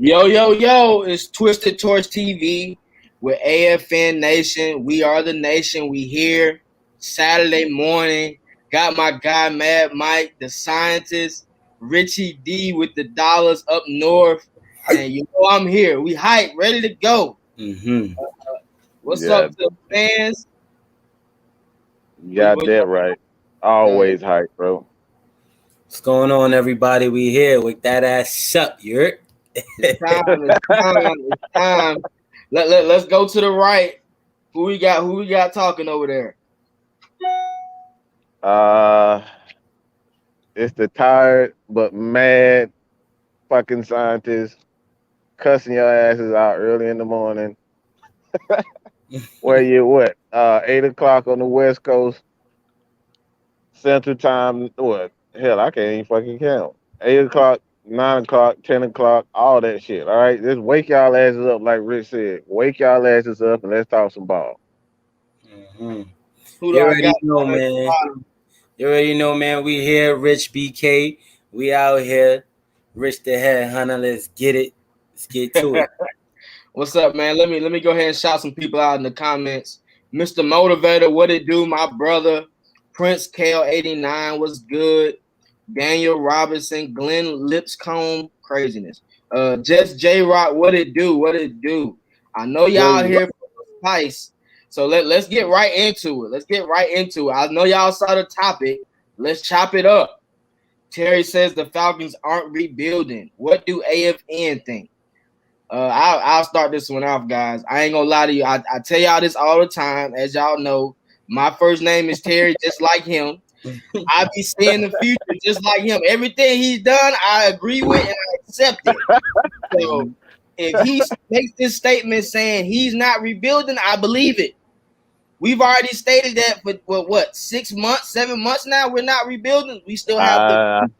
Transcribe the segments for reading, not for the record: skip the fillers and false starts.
Yo, yo, yo, it's Twisted Torch TV with AFN Nation. We are the nation. We here Saturday morning. Got my guy Mad Mike, the scientist, Richie D with the dollars up north. And you know I'm here. We hype, ready to go. Mm-hmm. What's up to the fans? You got that right. Always hype, bro. What's going on, everybody? We here with that ass up, you're It's time. Let's go to the right. Who we got talking over there? It's the tired but mad fucking scientist cussing your asses out early in the morning. Where you what? 8 o'clock on the West Coast, Central Time. What? Hell, I can't even fucking count. 8 o'clock, 9 o'clock, 10 o'clock, all that shit. All right, just wake y'all asses up, like Rich said. Wake y'all asses up and let's talk some ball. Mm-hmm. Who do You I already got? know, man. You already know, man. We here, Rich BK. We out here, Rich the Head Hunter. Let's get it. Let's get to it. What's up, man? Let me go ahead and shout some people out in the comments. Mr. Motivator, what it do, my brother? Prince Kale89 was good. Daniel Robinson, Glenn Lipscomb, craziness. Just J Rock, what it do? What it do? I know y'all here for the spice. So let's get right into it. I know y'all saw the topic. Let's chop it up. Terry says the Falcons aren't rebuilding. What do AFN think? I'll start this one off, guys. I ain't gonna lie to you. I tell y'all this all the time. As y'all know, my first name is Terry, just like him. I be seeing the future just like him. Everything he's done, I agree with and I accept it. So if he makes this statement saying he's not rebuilding, I believe it. We've already stated that for what 6 months, 7 months now. We're not rebuilding. We still have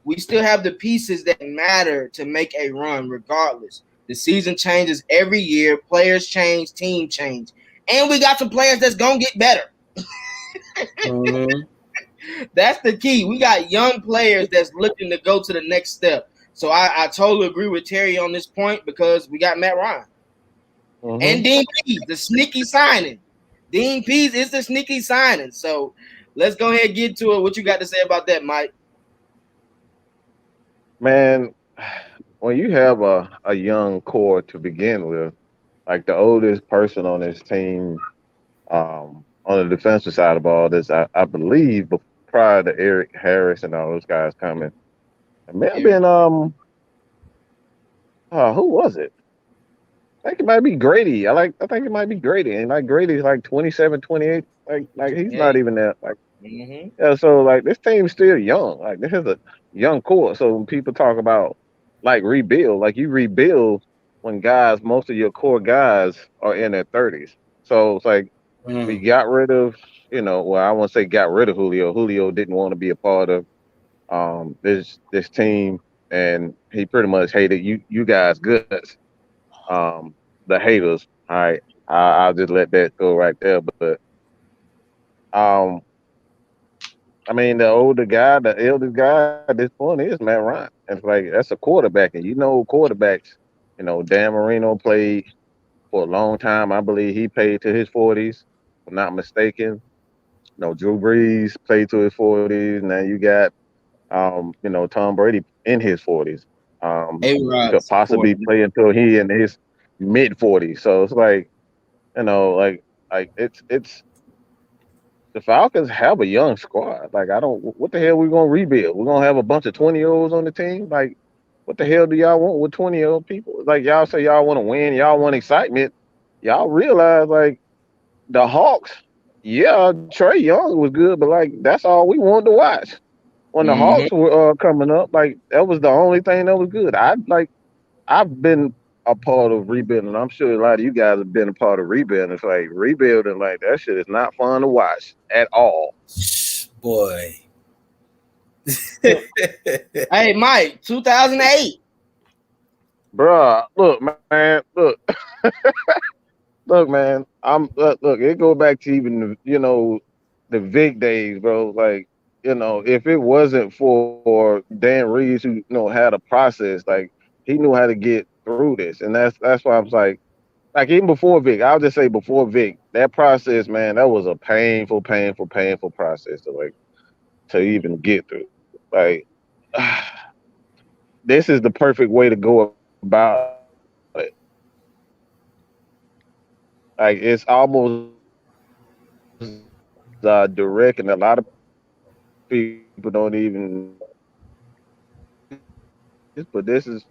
we still have the pieces that matter to make a run, regardless. The season changes every year. Players change, team change, and we got some players that's gonna get better. That's the key. We got young players that's looking to go to the next step. So I totally agree with Terry on this point because we got Matt Ryan and Dean Pease, the sneaky signing. Dean Pease is the sneaky signing. So let's go ahead and get to it. What you got to say about that, Mike? Man, when you have a young core to begin with, like the oldest person on this team, on the defensive side of all this, I believe prior to Eric Harris and all those guys coming, it may have been who was it? I think it might be Grady. I think it might be Grady, and like Grady's like 27, 28. Like he's not even that. Like yeah, so like this team's still young. Like this is a young core. So when people talk about like rebuild, like you rebuild when most of your core guys are in their 30s. So it's like we got rid of, well, I won't say got rid of Julio. Julio didn't want to be a part of this team, and he pretty much hated you guys guts. The haters. All right, I'll just let that go right there. But um, I mean, the eldest guy at this point is Matt Ryan. It's like that's a quarterback, and quarterbacks. Dan Marino played for a long time. I believe he played to his 40s, if I'm not mistaken. Drew Brees played to his 40s. Now you got, Tom Brady in his 40s. Could possibly play until he in his mid 40s. So it's like, it's the Falcons have a young squad. Like what the hell we gonna rebuild? We're gonna have a bunch of 20-year-olds on the team. Like, what the hell do y'all want with 20-year-old people? Like y'all say y'all want to win, y'all want excitement. Y'all realize like the Hawks, yeah, Trey Young was good, but like that's all we wanted to watch. When the Hawks were coming up, like that was the only thing that was good. I've been a part of rebuilding. I'm sure a lot of you guys have been a part of rebuilding. It's like rebuilding, like that shit is not fun to watch at all. Boy. Hey, Mike, 2008. Bruh, look, man, look. Look, man, look, it go back to even, the Vic days, bro. Like, if it wasn't for Dan Reeves, who, had a process, like, He knew how to get through this, and that's why I was like even before Vic, I'll just say before Vic, that process, man, that was a painful process to even get through. Like this is the perfect way to go about it. Like it's almost direct, and a lot of people don't even this, but this is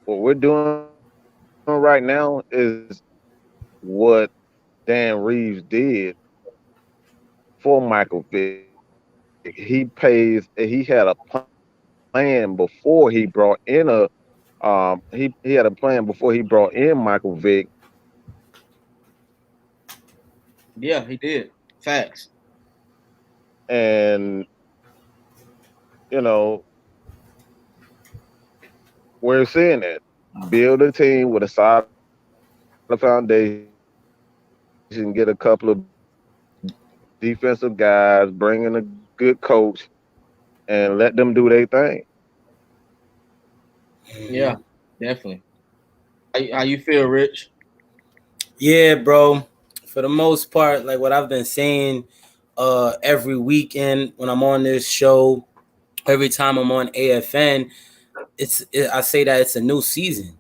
what we're doing right now is what Dan Reeves did for Michael Vick. He had a plan before he brought in Michael Vick. Yeah, he did. Facts. And you know, we're seeing it. Build a team with a solid foundation, get a couple of defensive guys, bring in a good coach, and let them do their thing. Yeah, definitely. How you feel, Rich? Yeah, bro. For the most part, like what I've been saying every weekend when I'm on this show, every time I'm on AFN, I say that it's a new season.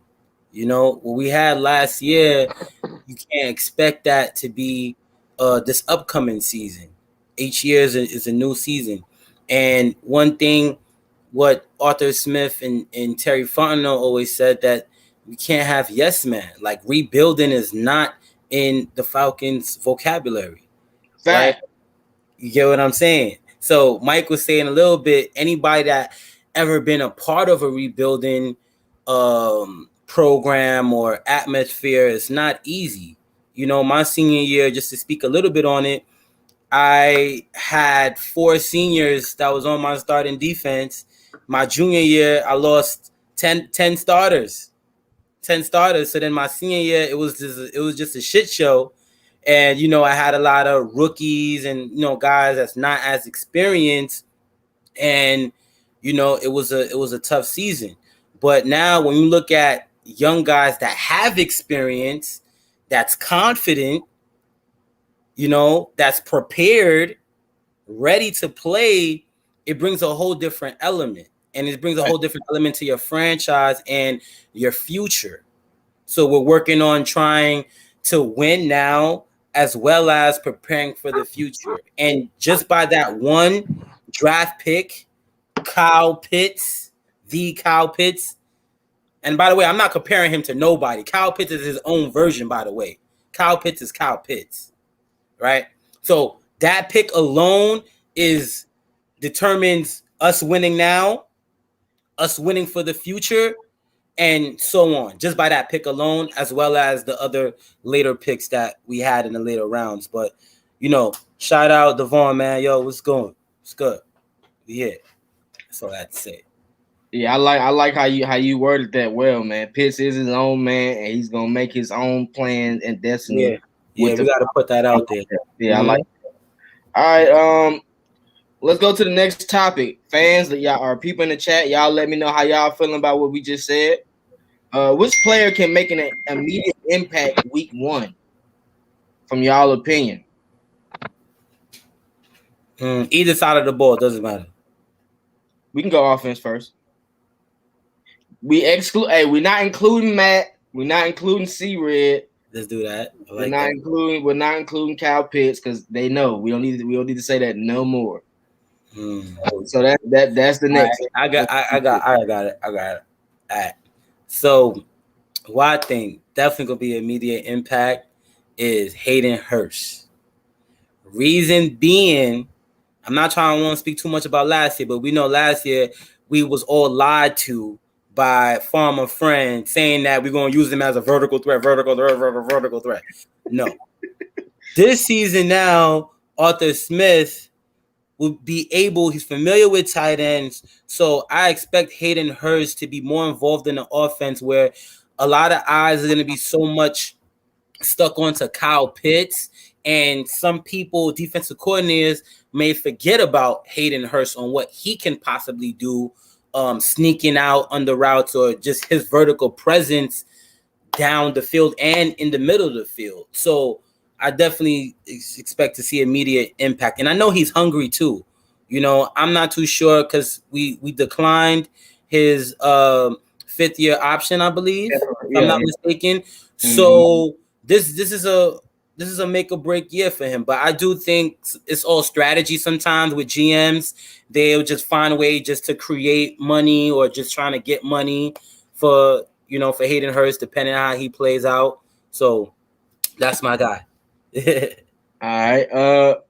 You know, what we had last year, you can't expect that to be this upcoming season. Each year is a new season. And one thing, what Arthur Smith and Terry Fontenot always said, that we can't have yes man. Like rebuilding is not in the Falcons vocabulary, right? Fact. You get what I'm saying? So Mike was saying a little bit, anybody that ever been a part of a rebuilding program or atmosphere, it's not easy. You know, my senior year, just to speak a little bit on it, I had 4 seniors that was on my starting defense. My junior year, I lost 10 starters. 10 starters. So then my senior year, it was just a shit show. And, you know, I had a lot of rookies and, you know, guys that's not as experienced. And, you know, it was a tough season. But now when you look at young guys that have experience, that's confident, you know, that's prepared, ready to play, it brings a whole different element. And it brings a whole different element to your franchise and your future. So we're working on trying to win now as well as preparing for the future. And just by that one draft pick, Kyle Pitts, and by the way, I'm not comparing him to nobody. Kyle Pitts is his own version, by the way. Kyle Pitts is Kyle Pitts, right? So that pick alone determines us winning now, us winning for the future, and so on, just by that pick alone, as well as the other later picks that we had in the later rounds. But, you know, shout out Devon, man. Yo, what's going? It's good. Yeah, that's all I had to say. Yeah, I like how you worded that well, man. Pitts is his own man, and he's gonna make his own plans and destiny. Yeah, we got to put that out there. Yeah, I like that. All right, let's go to the next topic. Fans, y'all are people in the chat. Y'all let me know how y'all feeling about what we just said. Which player can make an immediate impact week 1? From y'all opinion. Either side of the ball, doesn't matter. We can go offense first. We exclude. Hey, we're not including Matt. We're not including C-Red. Let's do that. We're not including Kyle Pitts because they know we don't need to say that no more. So that's the next. I got it. All right. So what I think definitely gonna be immediate impact is Hayden Hurst. Reason being, I'm not trying to speak too much about last year, but we know last year we was all lied to by farmer friends saying that we're going to use him as a vertical threat. No. This season now, Arthur Smith will be able, he's familiar with tight ends, so I expect Hayden Hurst to be more involved in the offense where a lot of eyes are going to be so much stuck onto Kyle Pitts, and some people, defensive coordinators, may forget about Hayden Hurst on what he can possibly do sneaking out on the routes or just his vertical presence down the field and in the middle of the field. So I definitely expect to see immediate impact. And I know he's hungry too. You know, I'm not too sure because we declined his 5th-year option, I believe, if I'm not mistaken. So this is a make or break year for him. But I do think it's all strategy sometimes with GMs. They'll just find a way just to create money or just trying to get money for Hayden Hurst, depending on how he plays out. So that's my guy. All right.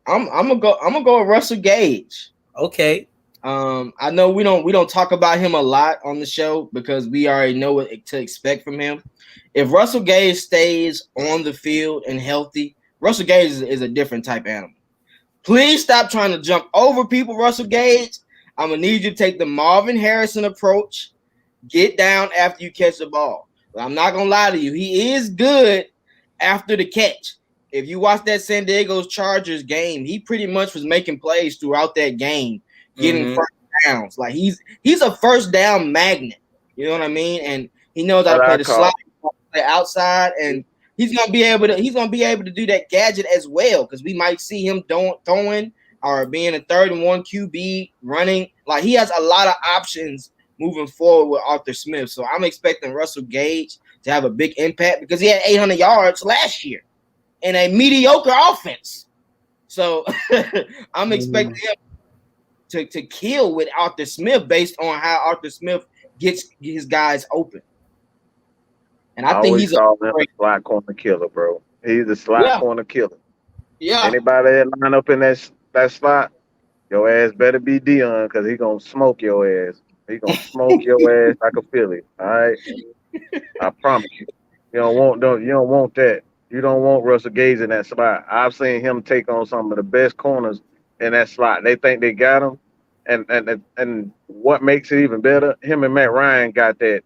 I'm gonna go with Russell Gage. Okay. I know we don't talk about him a lot on the show because we already know what to expect from him. If Russell Gage stays on the field and healthy, Russell Gage is a different type animal. Please stop trying to jump over people, Russell Gage. I'm gonna need you to take the Marvin Harrison approach. Get down after you catch the ball. But I'm not gonna lie to you, he is good after the catch. If you watch that San Diego Chargers game, he pretty much was making plays throughout that game, getting first downs. Like he's a first down magnet. You know what I mean? And he knows how to play the slot, play outside, and he's gonna be able to do that gadget as well because we might see him throwing or being a 3rd and 1 QB running. Like he has a lot of options moving forward with Arthur Smith. So I'm expecting Russell Gage to have a big impact because he had 800 yards last year in a mediocre offense. So I'm expecting him to kill with Arthur Smith based on how Arthur Smith gets his guys open. And I think he's a slot corner killer, bro. He's a slot corner killer. Yeah. Anybody that line up in that slot, your ass better be Dion because he gonna smoke your ass. He gonna smoke your ass like a Philly. All right. I promise you. You don't want that. You don't want Russell Gage in that slot. I've seen him take on some of the best corners in that slot. They think they got him. And what makes it even better, him and Matt Ryan got that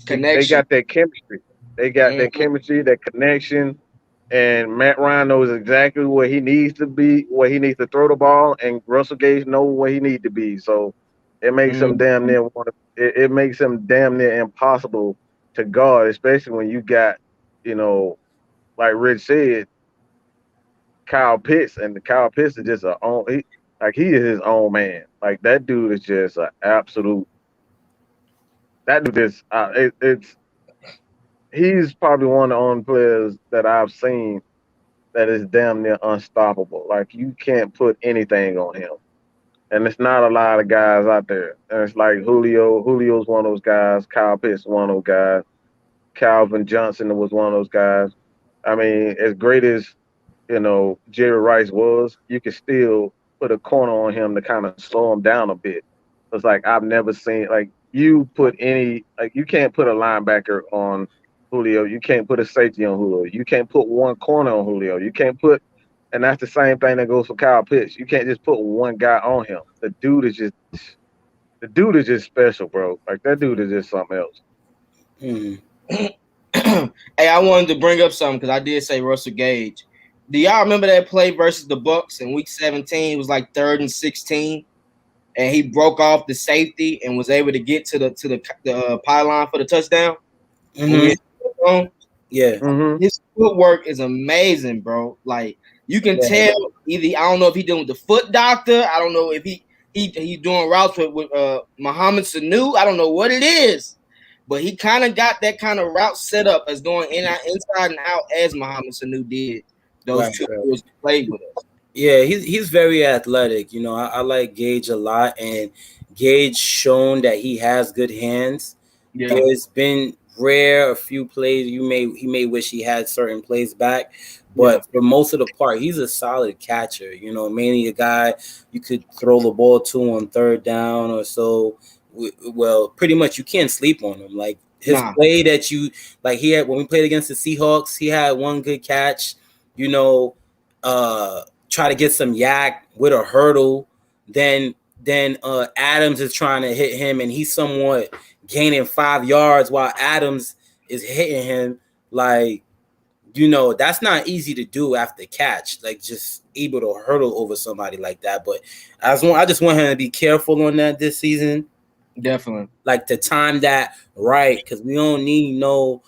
connection. They got that chemistry. They got that chemistry, that connection. And Matt Ryan knows exactly where he needs to be, where he needs to throw the ball, and Russell Gage knows where he needs to be. So it makes him damn near it makes him damn near impossible to guard, especially when you got, like Rich said, Kyle Pitts, and the Kyle Pitts is just he is his own man. Like that dude is just an absolute. That dude is he's probably one of the only players that I've seen that is damn near unstoppable. Like you can't put anything on him. And it's not a lot of guys out there. And it's like Julio. Julio's one of those guys. Kyle Pitts is one of those guys. Calvin Johnson was one of those guys. I mean, as great as, Jerry Rice was, you could still put a corner on him to kind of slow him down a bit. It's like I've never seen, you can't put a linebacker on Julio. You can't put a safety on Julio. You can't put one corner on Julio. You can't put, and that's the same thing that goes for Kyle Pitts. You can't just put one guy on him. The dude is just special, bro. Like that dude is just something else. Hey, I wanted to bring up something because I did say Russell Gage. Do y'all remember that play versus the Bucs in Week 17? It was like 3rd and 16, and he broke off the safety and was able to get to the pylon for the touchdown. Yeah. His footwork is amazing, bro. Like you can tell. Either I don't know if he's doing with the foot doctor. I don't know if he doing routes with Mohamed Sanu. I don't know what it is. But he kind of got that kind of route set up as going inside and out as Mohamed Sanu did. Those 2 years he played with us. Yeah, he's very athletic. I like Gage a lot, and Gage shown that he has good hands. Yeah. There's been a few plays he may wish he had certain plays back, but for most of the part, he's a solid catcher. Mainly a guy you could throw the ball to on 3rd down or so. Well, pretty much you can't sleep on him. Like his play that he had when we played against the Seahawks, he had one good catch. Try to get some yak with a hurdle. Then Adams is trying to hit him, and he's somewhat gaining 5 yards while Adams is hitting him. Like, that's not easy to do after catch. Like, just able to hurdle over somebody like that. But I just want him to be careful on that this season. Definitely. Like to time that right, because we don't need no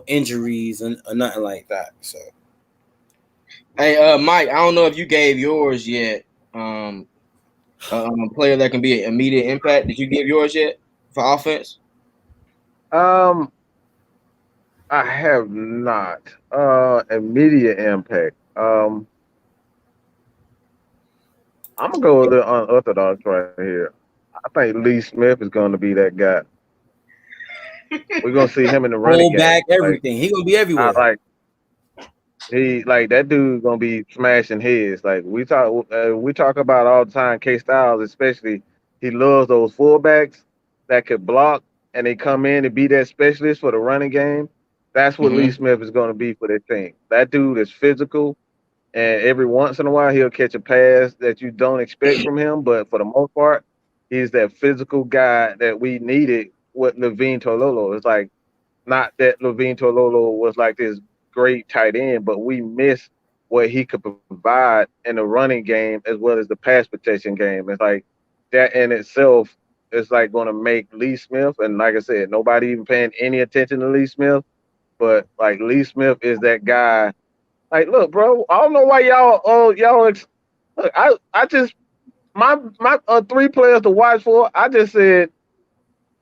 injuries or nothing like that. So, hey, Mike, I don't know if you gave yours yet. A player that can be an immediate impact. Did you give yours yet for offense? Um, I have not. Immediate impact. I'm gonna go with the unorthodox right here. I think Lee Smith is gonna be that guy. We're gonna see him in the running pull game. back everything. He gonna be I everywhere. like that dude gonna be smashing heads. Like we talk about all the time. Kstlyz especially, he loves those fullbacks that could block and they come in and be that specialist for the running game. That's what Lee Smith is gonna be for this team. That dude is physical, and every once in a while he'll catch a pass that you don't expect from him. But for the most part, he's that physical guy that we needed with Levine Tololo. It's like not that Levine Tololo was like this great tight end, but we missed what he could provide in the running game as well as the pass protection game. It's like that in itself is like going to make Lee Smith, and like I said, nobody even paying any attention to Lee Smith, but like Lee Smith is that guy. Like, look, bro, I don't know why look, I just my 3 players to watch for. I just said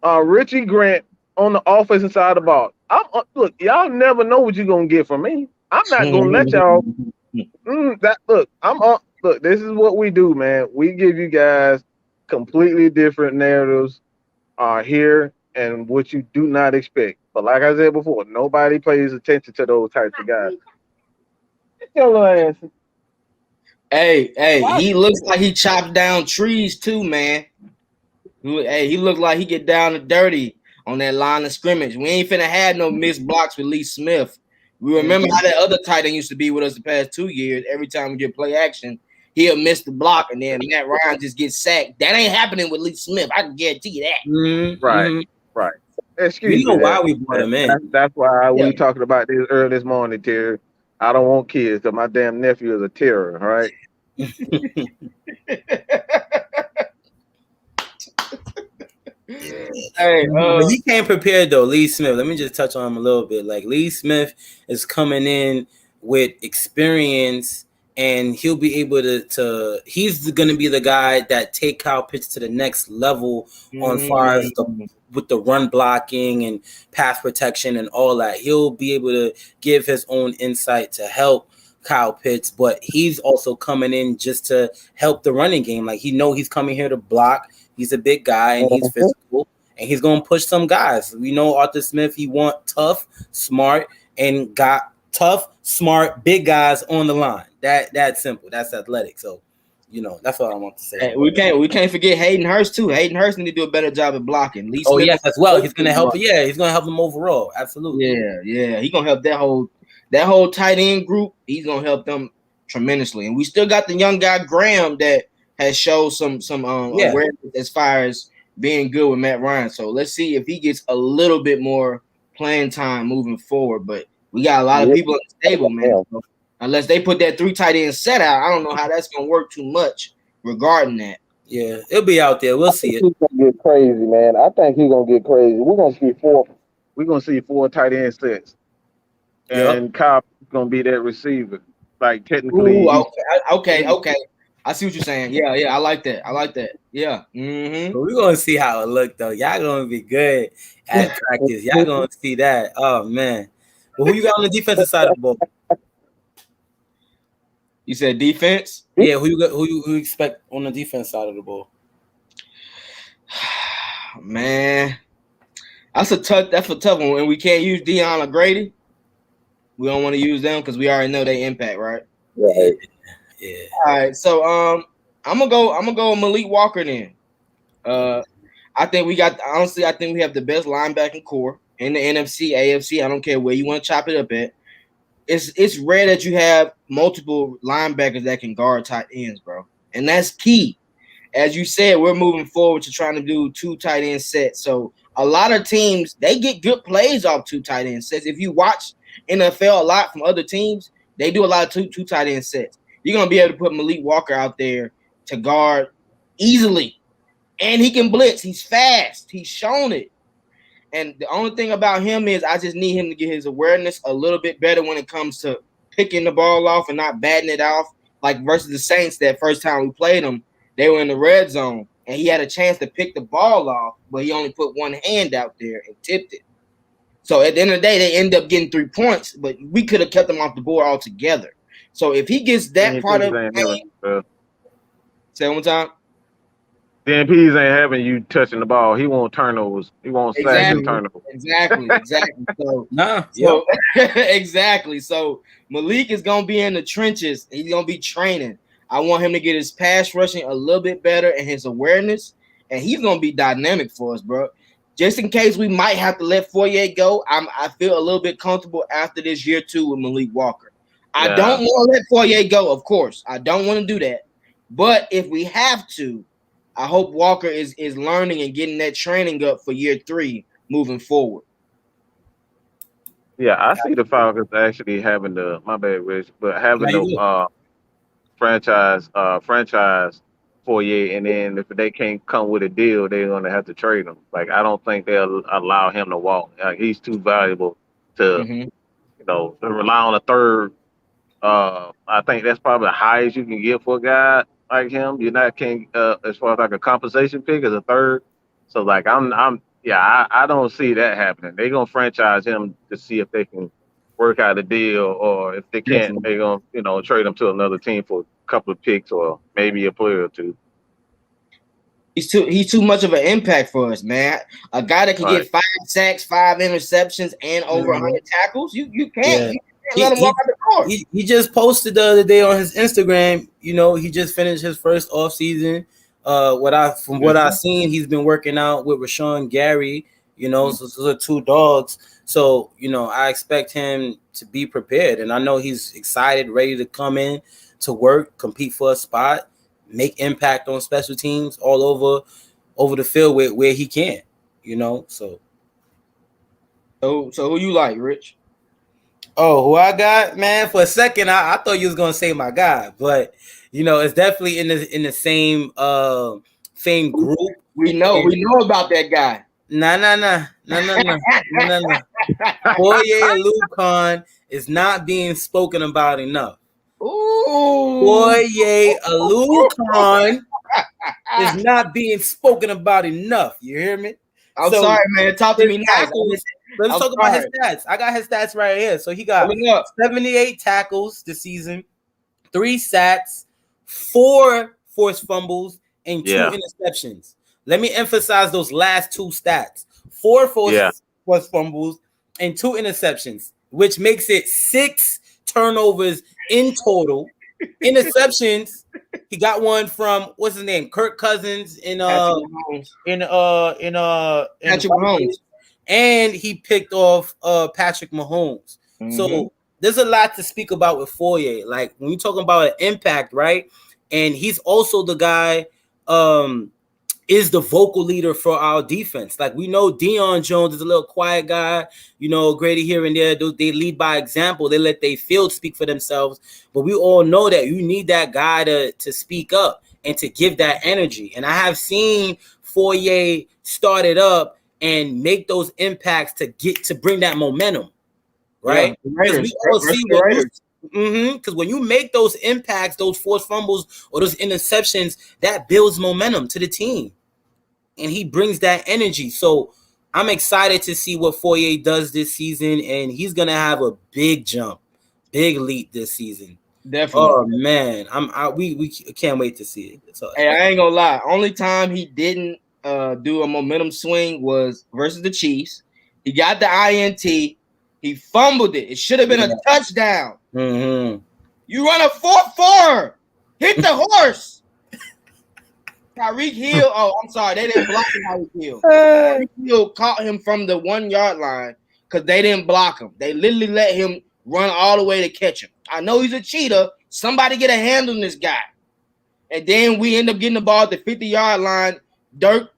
Richie Grant on the offensive side of the ball. Look, y'all never know what you're gonna get from me. I'm not gonna let y'all. Look. This is what we do, man. We give you guys completely different narratives here and what you do not expect. But like I said before, nobody pays attention to those types of guys. Your little ass. Hey, he looks like he chops down trees too, man. Hey, he looked like he get down and dirty on that line of scrimmage. We ain't finna have no missed blocks with Lee Smith. We remember how that other tight end used to be with us the past 2 years. Every time we get play action, he'll miss the block, and then Matt Ryan just gets sacked. That ain't happening with Lee Smith. I can guarantee you that. Right. Excuse you know me. Why we brought him in. That's why we were talking about this early this morning, Terry. I don't want kids because my damn nephew is a terror, all right? Hey, he came prepared though. Lee Smith. Let me just touch on him a little bit. Like Lee Smith is coming in with experience, and he'll be able to. He's going to be the guy that take Kyle Pitts to the next level on far as with the run blocking and pass protection and all that. He'll be able to give his own insight to help Kyle Pitts, but he's also coming in just to help the running game. Like he's coming here to block. He's a big guy and he's physical and he's going to push some guys. We know Arthur Smith, he want tough, smart, and got tough, smart, big guys on the line. That's simple. That's athletic. So, that's what I want to say. Hey, we can't forget Hayden Hurst too. Hayden Hurst need to do a better job at blocking. Lee Smith, yes, as well. He's going to help. Yeah, he's going to help them overall. Absolutely. Yeah. He's going to help that whole tight end group. He's going to help them tremendously. And we still got the young guy Graham that has showed some awareness as far as being good with Matt Ryan. So let's see if he gets a little bit more playing time moving forward. But we got a lot of people in the stable, man. So unless they put that 3 tight end set out, I don't know how that's going to work too much regarding that. Yeah, it'll be out there. We'll see it. He's gonna get crazy, man. I think he's gonna get crazy. We're gonna see 4 tight end sets, and Kyle is gonna be that receiver. Like technically, okay. I see what you're saying. Yeah, I like that. Yeah. But we're gonna see how it look though. Y'all gonna be good at practice. Y'all gonna see that. Oh man. Well, who you got on the defensive side of the ball? You said defense? Yeah, who you expect on the defense side of the ball? Man, that's a tough one. And we can't use Dion or Grady. We don't want to use them because we already know they impact, right? Right. Yeah. All right. So I'm gonna go with Malik Walker then. I think we have the best linebacking core in the NFC, AFC. I don't care where you want to chop it up at. It's rare that you have multiple linebackers that can guard tight ends, bro. And that's key. As you said, we're moving forward to trying to do 2 tight end sets. So a lot of teams, they get good plays off 2 tight end sets. If you watch NFL a lot from other teams, they do a lot of two tight end sets. You're going to be able to put Malik Walker out there to guard easily And he can blitz. He's fast. He's shown it. And the only thing about him is I just need him to get his awareness a little bit better when it comes to picking the ball off and not batting it off. Like versus the Saints that first time we played them, they were in the red zone. And he had a chance to pick the ball off, but he only put one hand out there and tipped it. So at the end of the day, they end up getting 3 points, but we could have kept them off the board altogether. So if he gets that part of the game, say it one time. Dan Pease ain't having you touching the ball. He won't turnovers. He won't sacks and turnovers. Exactly. So exactly. So Malik is gonna be in the trenches. He's gonna be training. I want him to get his pass rushing a little bit better and his awareness, and he's gonna be dynamic for us, bro. Just in case we might have to let Fourier go, I feel a little bit comfortable after this year 2 with Malik Walker. I don't want to let Fourier go, of course. I don't want to do that. But if we have to, I hope Walker is learning and getting that training up for year 3 moving forward. Yeah, I see the Falcons actually having the franchise Fourier, and then if they can't come with a deal, they're gonna have to trade him. Like I don't think they'll allow him to walk. Like he's too valuable to to rely on a third. I think that's probably the highest you can get for a guy like him. You're not as far as like a compensation pick as a third. So like I don't see that happening. They're gonna franchise him to see if they can work out a deal, or if they can't, they're gonna trade him to another team for a couple of picks or maybe a player or two. He's too much of an impact for us, man. A guy that can get 5 sacks, 5 interceptions, and over 100 tackles. You can't. You let him walk out the door. He just posted the other day on his Instagram. He just finished his first offseason. What I've seen, he's been working out with Rashawn Gary. So those are 2 dogs. So I expect him to be prepared, and I know he's excited, ready to come in to work, compete for a spot, make impact on special teams all over the field where he can. So who you like, Rich? Oh, who I got, man? For a second, I thought you was gonna say my guy, but it's definitely in the same group. We know about that guy. Nah. Fourier Alucon is not being spoken about enough. Ooh. Fourier Alucon is not being spoken about enough. You hear me? I'm sorry, man. Talk to me nice. Let's talk about his stats. I got his stats right here. So he got 78 tackles this season, 3 sacks, 4 forced fumbles, and 2 interceptions. Let me emphasize those last 2 stats. 4 forced fumbles and 2 interceptions, which makes it 6 turnovers in total. Interceptions, he got one from what's his name? Kirk Cousins in Patrick Mahomes. And he picked off Patrick Mahomes. So there's a lot to speak about with Fourier. Like when you're talking about an impact, right? And he's also the guy is the vocal leader for our defense. Like we know Deion Jones is a little quiet guy, Grady here and there. They lead by example. They let their field speak for themselves. But we all know that you need that guy to speak up and to give that energy. And I have seen Fourier start it up and make those impacts to bring that momentum, right? Because when you make those impacts, those forced fumbles or those interceptions, that builds momentum to the team, and he brings that energy. So I'm excited to see what Fourier does this season, and he's gonna have a big jump, big leap this season. Definitely. Oh man, we can't wait to see it. So, hey, I ain't gonna lie. Only time he didn't do a momentum swing was versus the Chiefs. He got the INT. He fumbled it. It should have been a touchdown. You run a 4-4. Hit the horse. Tyreek Hill. Oh, I'm sorry. They didn't block Tyreek Hill. Tyreek Hill caught him from the 1-yard line because they didn't block him. They literally let him run all the way to catch him. I know he's a cheater. Somebody get a hand on this guy. And then we end up getting the ball at the 50-yard line. Dirk,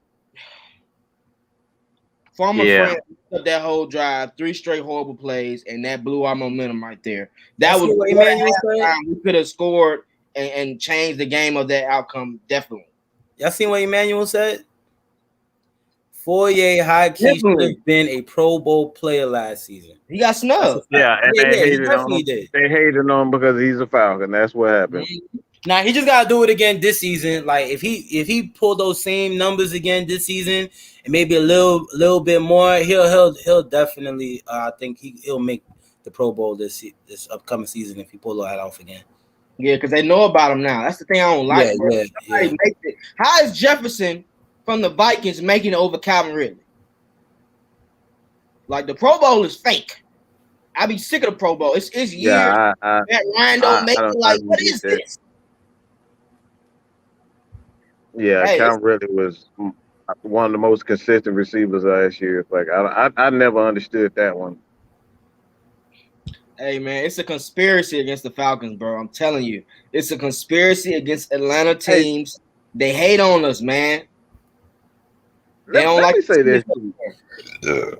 former friend, of that whole drive, 3 straight horrible plays, and that blew our momentum right there. That was we could have scored and changed the game of that outcome. Definitely. Y'all seen what Emmanuel said? Fourier high key should have been a Pro Bowl player last season. He got snubbed. Yeah, and they hated on him. Did. They hated on him because he's a Falcon. That's what happened. Now he just gotta do it again this season. Like if he pulled those same numbers again this season and maybe a little bit more, he'll definitely. I think he'll make the Pro Bowl this upcoming season if he pull that off again. Yeah, because they know about him now. That's the thing I don't like. Yeah. How is Jefferson from the Vikings making it over Calvin Ridley? Like the Pro Bowl is fake. I be sick of the Pro Bowl. It's years. Yeah, that Ryan don't make it. Like, what is this? Yeah, Calvin Ridley was one of the most consistent receivers last year. Like I never understood that one. Hey man, it's a conspiracy against the Falcons, bro. I'm telling you, it's a conspiracy against Atlanta teams. They hate on us, man. They don't like me say this.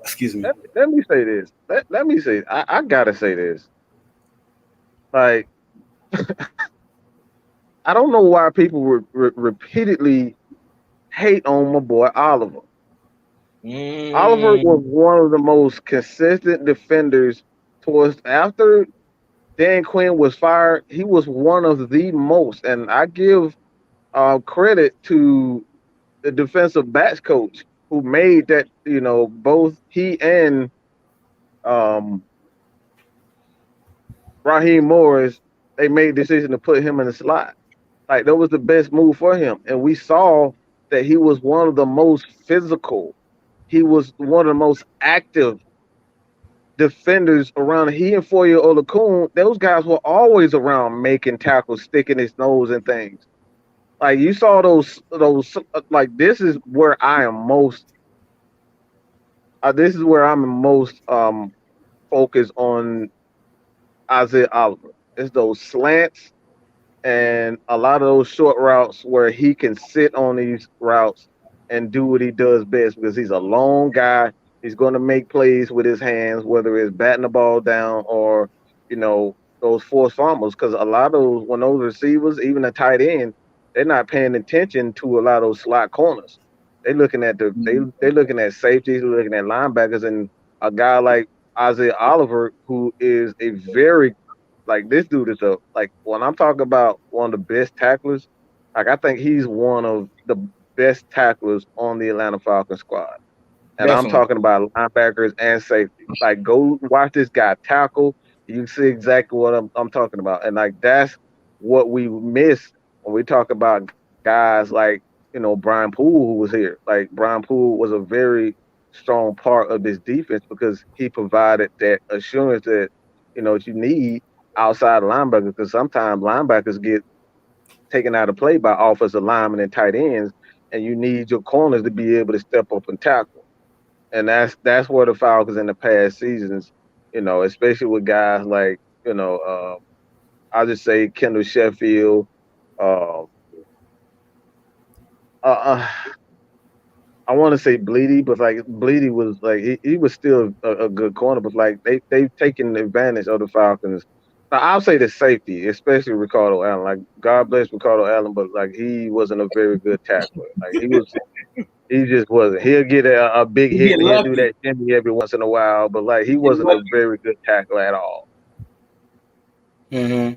Excuse me. Let me say this. Let me say. I gotta say this. Like, I don't know why people repeatedly hate on my boy Oliver. Oliver was one of the most consistent defenders. After Dan Quinn was fired, he was one of the most, and I give credit to the defensive backs coach who made that. You know, both he and Raheem Morris, they made the decision to put him in the slot. Like that was the best move for him, and we saw that he was one of the most physical. He was one of the most active defenders around. He and Fourier Olakun, those guys were always around making tackles, sticking his nose and things. Like you saw those like this is where I am most focused on Isaiah Oliver. It's those slants and a lot of those short routes where he can sit on these routes and do what he does best because he's a long guy. He's going to make plays with his hands, whether it's batting the ball down or, you know, those forced fumbles. Because a lot of those, when those receivers, even the tight end, they're not paying attention to a lot of those slot corners. They're looking at they're looking at safeties, they're looking at linebackers, and a guy like Isaiah Oliver, who is a very this dude is when I'm talking about one of the best tacklers, like I think he's one of the best tacklers on the Atlanta Falcons squad. And definitely. I'm talking about linebackers and safety. Like, go watch this guy tackle. You see exactly what I'm talking about. And, like, that's what we miss when we talk about guys like, you know, Brian Poole, who was here. Like, Brian Poole was a very strong part of this defense because he provided that assurance that, you know, you need outside linebackers because sometimes linebackers get taken out of play by offensive linemen and tight ends, and you need your corners to be able to step up and tackle. And that's where the Falcons in the past seasons, you know, especially with guys like, you know, I'll just say Kendall Sheffield. I want to say Bleedy, but like Bleedy was like he was still a good corner, but like they've taken advantage of the Falcons. Now, I'll say the safety, especially Ricardo Allen. Like God bless Ricardo Allen, but like he wasn't a very good tackler. Like he just wasn't. He'll get a big hit and he'll do that shimmy every once in a while, but like he wasn't a very good tackler at all. Mm-hmm.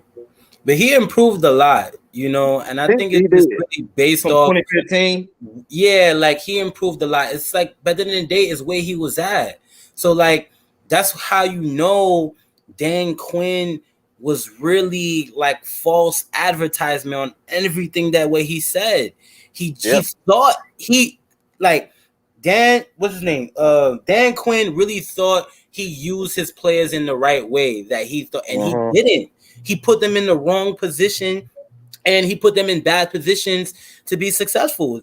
But he improved a lot, you know, and I think it's really based off 2015. Yeah, like he improved a lot. It's like better than the day is where he was at. So like that's how you know Dan Quinn was really like false advertisement on everything that way he said. He thought like Dan, what's his name? Dan Quinn really thought he used his players in the right way that he thought, and he didn't. He put them in the wrong position, and he put them in bad positions to be successful.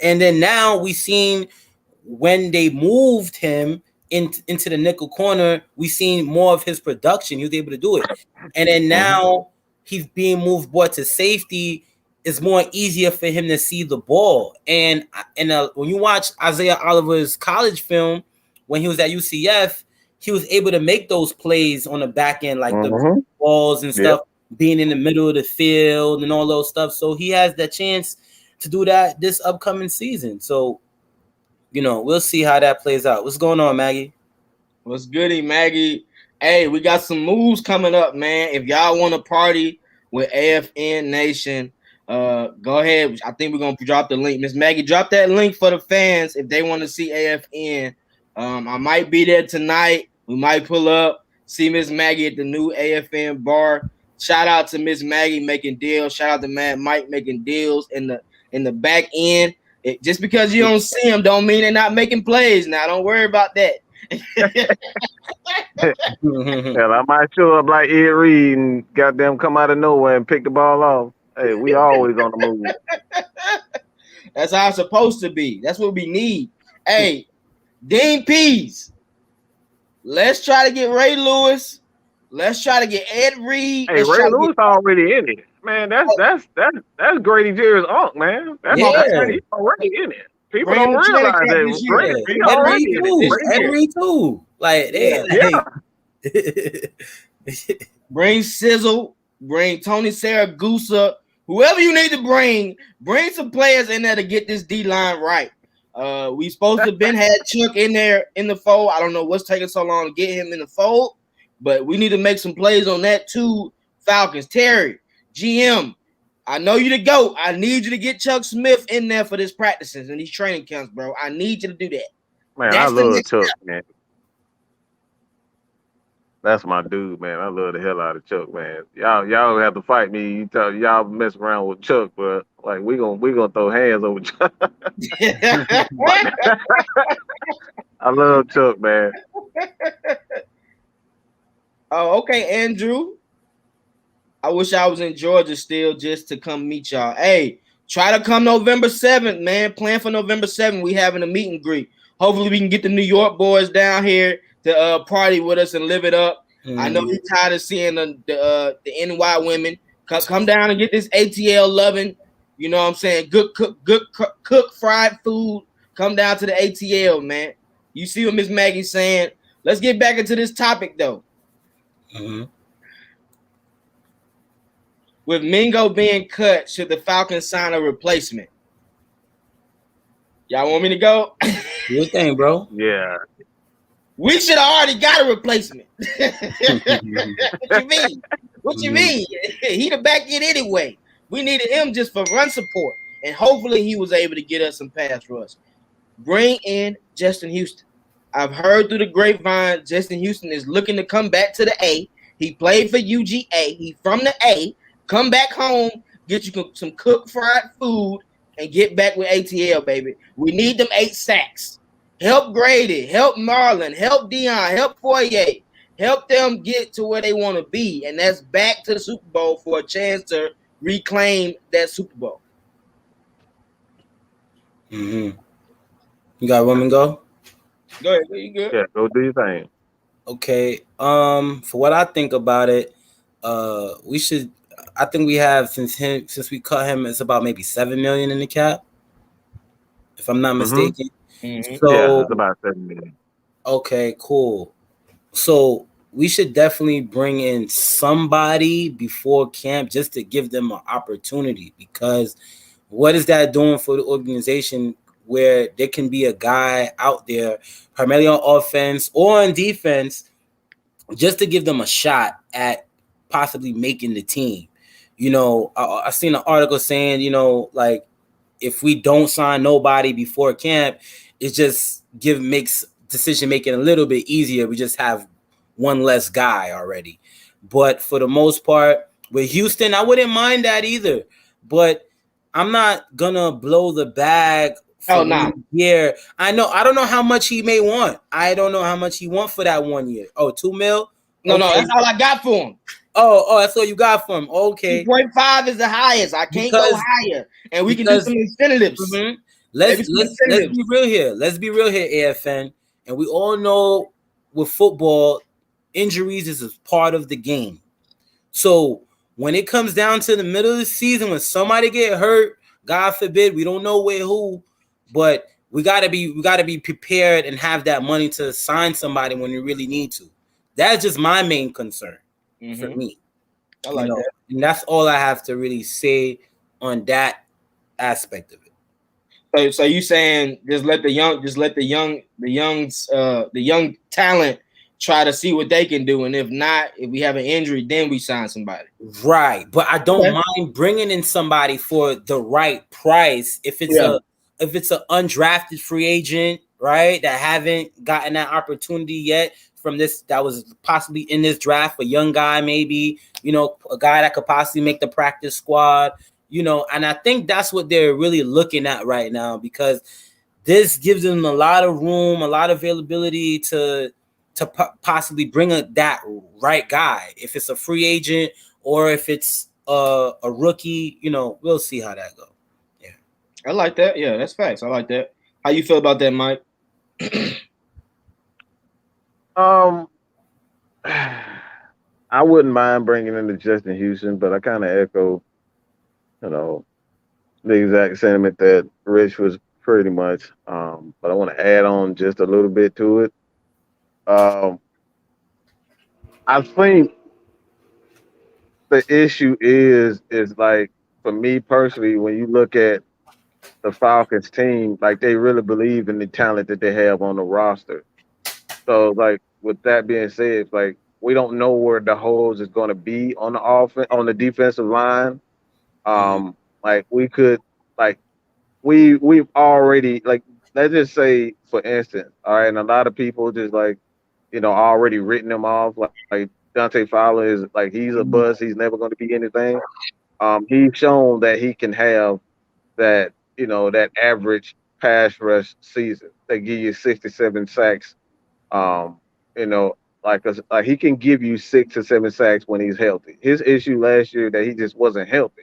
And then now we seen when they moved him into the nickel corner, we seen more of his production. He was able to do it. And then now he's being moved more to safety. It's more easier for him to see the ball. And when you watch Isaiah Oliver's college film, when he was at UCF, he was able to make those plays on the back end, like the balls and stuff, being in the middle of the field and all those stuff. So he has that chance to do that this upcoming season. So we'll see how that plays out. What's going on, Maggie? What's goody, Maggie? Hey, we got some moves coming up, man. If y'all want to party with AFN Nation, go ahead. I think we're gonna drop the link. Miss Maggie, drop that link for the fans if they want to see AFN. I might be there tonight. We might pull up, see Miss Maggie at the new AFN bar. Shout out to Miss Maggie making deals. Shout out to Mad Mike making deals in the back end. Just because you don't see them, don't mean they're not making plays. Now, don't worry about that. Hell, I might show up like Ed Reed and goddamn come out of nowhere and pick the ball off. Hey, we always on the move. That's how it's supposed to be. That's what we need. Hey, Dean Pease, let's try to get Ray Lewis. Let's try to get Ed Reed. Hey, Ray Lewis already in it. Man, that's Grady Jerry's uncle, man. That's he's already in it. People don't realize that. Ed Reed too. Like, bring Sizzle, bring Tony Saragusa, whoever you need to bring some players in there to get this D-line right. We supposed to have been had Chuck in there in the fold. I don't know what's taking so long to get him in the fold, but we need to make some plays on that too. Falcons, Terry, GM, I know you to go. I need you to get Chuck Smith in there for this practices and these training camps, bro. I need you to do that. Man, I love Chuck, man. That's my dude, man. I love the hell out of Chuck, man. Y'all have to fight me. Y'all mess around with Chuck, but like we gonna throw hands over Chuck. I love Chuck, man. Oh, okay, Andrew. I wish I was in Georgia still just to come meet y'all. Hey, try to come November 7th, man. Plan for November 7th. We having a meet and greet. Hopefully we can get the New York boys down here to party with us and live it up. I know you're tired of seeing the NY women. Come down and get this ATL loving. You know what I'm saying? Good cook fried food. Come down to the ATL, man. You see what Miss Maggie's saying? Let's get back into this topic, though. Mm-hmm. With Mingo being cut, should the Falcons sign a replacement? Y'all want me to go? Good thing, bro. Yeah. We should have already got a replacement. What you mean? What you mean? He the back end anyway. We needed him just for run support. And hopefully he was able to get us some pass rush. Bring in Justin Houston. I've heard through the grapevine Justin Houston is looking to come back to the A. He played for UGA. He from the A. Come back home, get you some cooked fried food, and get back with ATL, baby. We need them 8 sacks. Help Grady, help Marlon, help Dion, help Foyer. Help them get to where they want to be, and that's back to the Super Bowl for a chance to reclaim that Super Bowl. Mm-hmm. You got women go? Go ahead, you good? Yeah, go do your thing. Okay. For what I think about it, we should. I think we have since we cut him, it's about maybe $7 million in the cap, if I'm not mistaken. Mm-hmm. So yeah, it's about $7 million. Okay, cool. So we should definitely bring in somebody before camp just to give them an opportunity, because what is that doing for the organization where there can be a guy out there primarily on offense or on defense just to give them a shot at possibly making the team? You know, I seen an article saying, you know, like if we don't sign nobody before camp, it just makes decision making a little bit easier. We just have one less guy already. But for the most part, with Houston, I wouldn't mind that either. But I'm not gonna blow the bag for 1 year. I don't know how much he may want. I don't know how much he want for that 1 year. Oh, $2 million? No, that's all I got for him. Oh, that's all you got for him. Okay. 2.5 is the highest. I can't go higher. And we can do some incentives. Mm-hmm. Let's be real here. Let's be real here, AFN. And we all know with football, injuries is a part of the game. So when it comes down to the middle of the season, when somebody get hurt, God forbid, we don't know who, but we gotta be prepared and have that money to sign somebody when you really need to. That's just my main concern for me. I like that. And that's all I have to really say on that aspect of it. So you saying just let the young talent try to see what they can do, and if not, if we have an injury, then we sign somebody. Right, but I don't mind bringing in somebody for the right price if it's an undrafted free agent, right, that haven't gotten that opportunity yet from this, that was possibly in this draft, a young guy, maybe, you know, a guy that could possibly make the practice squad, you know, and I think that's what they're really looking at right now, because this gives them a lot of room, a lot of availability to possibly bring that right guy. If it's a free agent or if it's a rookie, you know, we'll see how that goes. Yeah, I like that. Yeah, that's facts. I like that. How you feel about that, Mike? I wouldn't mind bringing in the Justin Houston, but I kind of echo, you know, the exact sentiment that Rich was pretty much. But I want to add on just a little bit to it. I think the issue is like, for me personally, when you look at the Falcons team, like they really believe in the talent that they have on the roster. So like with that being said, like we don't know where the holes is going to be on the on the defensive line. Like we could, like we've already, like, let's just say for instance, all right, and a lot of people just like, you know, already written him off. Like Dante Fowler is like, he's a bust. He's never going to be anything. He's shown that he can have that, you know, that average pass rush season. They give you 67 sacks. Um, you know, like he can give you 6 to 7 sacks when he's healthy. His issue last year that he just wasn't healthy,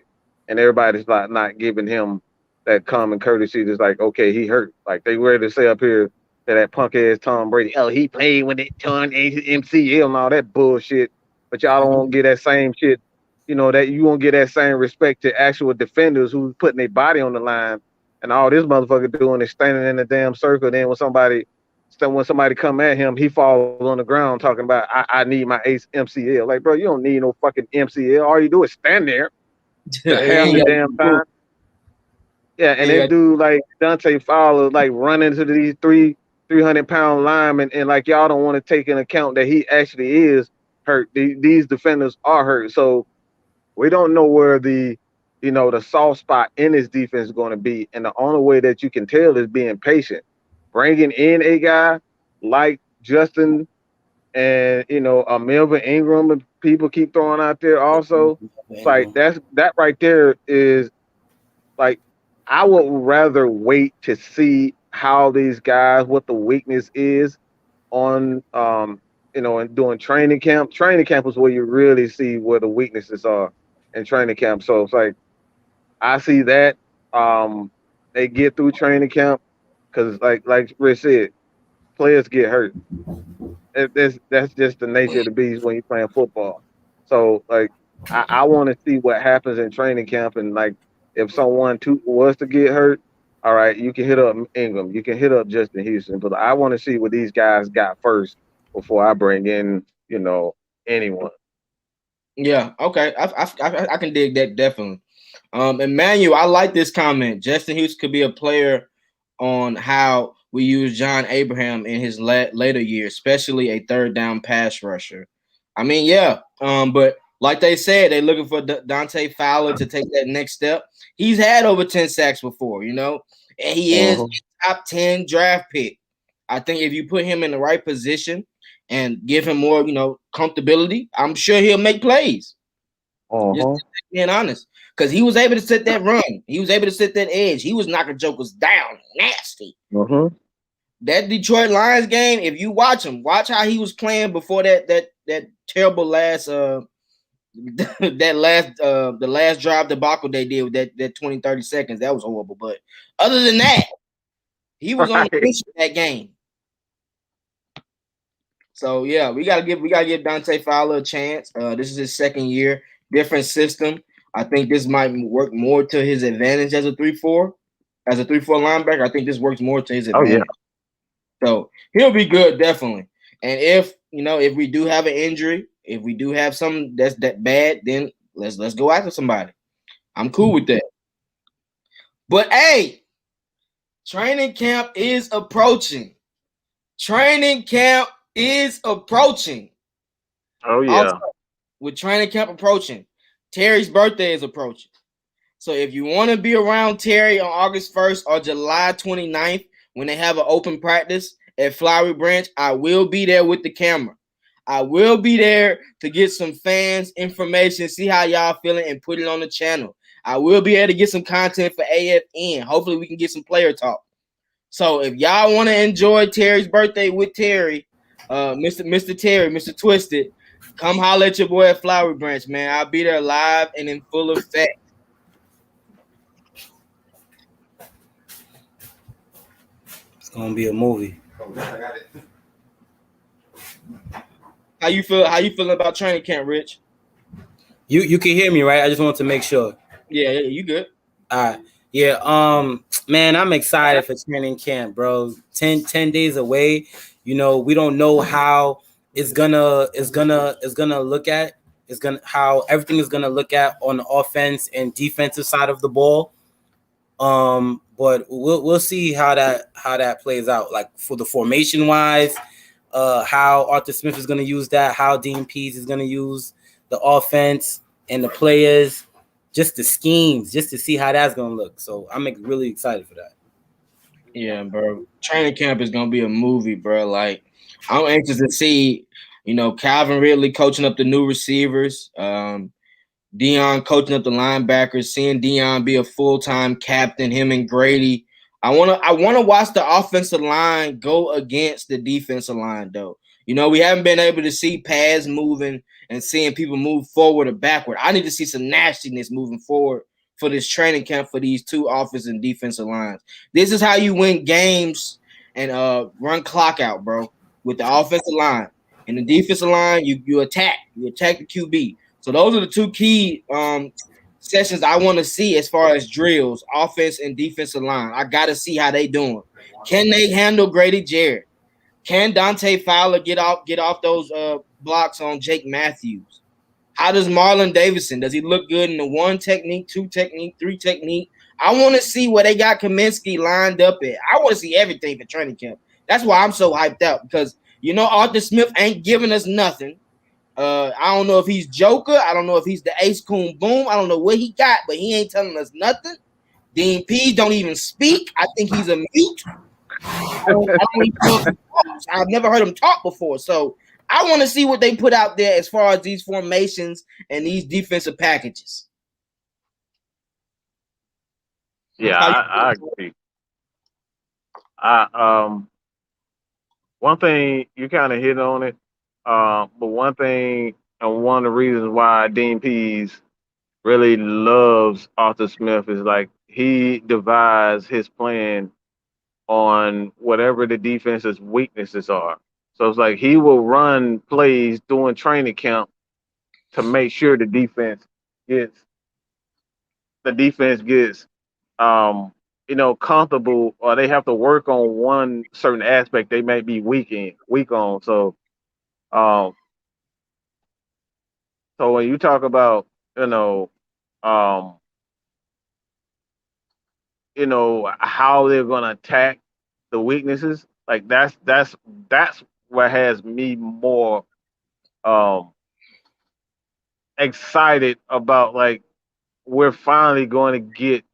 and everybody's like not giving him that common courtesy. Just like, okay, he hurt. Like they ready to say up here that punk ass Tom Brady, oh, he played when it turned MCL and all that bullshit. But y'all don't want to get that same shit. You know, that you won't get that same respect to actual defenders who's putting their body on the line, and all this motherfucker doing is standing in the damn circle. Then when somebody come at him, he falls on the ground talking about, I need my MCL. Like, bro, you don't need no fucking MCL. All you do is stand there to have the damn time. Yeah, and then dude like Dante Fowler like running into these 300-pound linemen, and like y'all don't want to take into account that he actually is hurt. These defenders are hurt, so we don't know where the soft spot in his defense is going to be, and the only way that you can tell is being patient. Bringing in a guy like Justin and Melvin Ingram, and people keep throwing out there also. Like that right there is like, I would rather wait to see how these guys, what the weakness is on and doing training camp. Training camp is where you really see where the weaknesses are in training camp. So it's like, I see that they get through training camp, because like Rich said, players get hurt. That's just the nature of the beast when you're playing football. So like, I want to see what happens in training camp, and like, if someone was to get hurt, all right, you can hit up Ingram, you can hit up Justin Houston, but I want to see what these guys got first before I bring in anyone. Yeah, okay, I can dig that definitely. Emmanuel, I like this comment. Justin Houston could be a player on how we use John Abraham in his later years, especially a third down pass rusher. I mean, yeah, but like they said, they're looking for Dante Fowler to take that next step. He's had over 10 sacks before, and he is a top 10 draft pick. I think if you put him in the right position and give him more, comfortability, I'm sure he'll make plays. Just being honest, because he was able to set that run. He was able to set that edge. He was knocking jokers down nasty. That Detroit Lions game, if you watch him, watch how he was playing before that terrible last the last drive debacle they did with that 20-30 seconds. That was horrible. But other than that, he was on the mission that game. So yeah, we gotta give Dante Fowler a chance. This is his second year, different system. I think this might work more to his advantage as a 3-4 linebacker. I think this works more to his advantage. So he'll be good, definitely. And if we do have an injury, if we do have something that's that bad, then let's go after somebody. I'm cool with that. But hey, Training camp is approaching. Training camp is approaching. Oh yeah. Also, with training camp approaching, Terry's birthday is approaching. So if you want to be around Terry on August 1st or July 29th when they have an open practice at Flowery Branch, I will be there with the camera. I will be there to get some fans information, see how y'all feeling, and put it on the channel. I will be able to get some content for AFN. Hopefully we can get some player talk. So if y'all want to enjoy Terry's birthday with Terry, Mr. Terry, Mr. Twisted, come holler at your boy at Flowery Branch, man. I'll be there live and in full effect. It's gonna be a movie. How you feel? How you feeling about training camp, Rich? You can hear me, right? I just want to make sure. Yeah, you good. All right. Yeah, man, I'm excited for training camp, bro. 10 days away. You know, we don't know how it's gonna look at. How everything is gonna look at on the offense and defensive side of the ball. But we'll see how that plays out. Like for the formation wise, how Arthur Smith is gonna use that, how Dean Pease is gonna use the offense and the players. Just the schemes, just to see how that's gonna look. So I'm really excited for that. Yeah, bro. Training camp is gonna be a movie, bro. Like I'm anxious to see, Calvin Ridley coaching up the new receivers, Dion coaching up the linebackers, seeing Dion be a full-time captain, him and Grady. I wanna watch the offensive line go against the defensive line, though. We haven't been able to see pads moving and seeing people move forward or backward. I need to see some nastiness moving forward for this training camp for these two offensive and defensive lines. This is how you win games and run clock out, bro. With the offensive line and the defensive line, you attack the QB. So those are the two key sessions I want to see as far as drills, offense and defensive line. I got to see how they doing. Can they handle Grady Jarrett? Can Dante Fowler get off those blocks on Jake Matthews? How does Marlon Davidson? Does he look good in the 1 technique, 2 technique, 3 technique? I want to see where they got Kaminsky lined up at. I want to see everything for training camp. That's why I'm so hyped up because Arthur Smith ain't giving us nothing. I don't know if he's Joker. I don't know if he's the Ace Coon Boom. I don't know what he got, but he ain't telling us nothing. Dean P don't even speak. I think he's a mute. I've never heard him talk before. So I want to see what they put out there as far as these formations and these defensive packages. Yeah, I agree. One thing you kind of hit on it, but one thing and one of the reasons why Dean Pease really loves Arthur Smith is like he devised his plan on whatever the defense's weaknesses are. So it's like he will run plays during training camp to make sure the defense gets comfortable, or they have to work on one certain aspect they might be weak on. So when you talk about how they're gonna attack the weaknesses, like that's what has me more excited about. Like we're finally going to get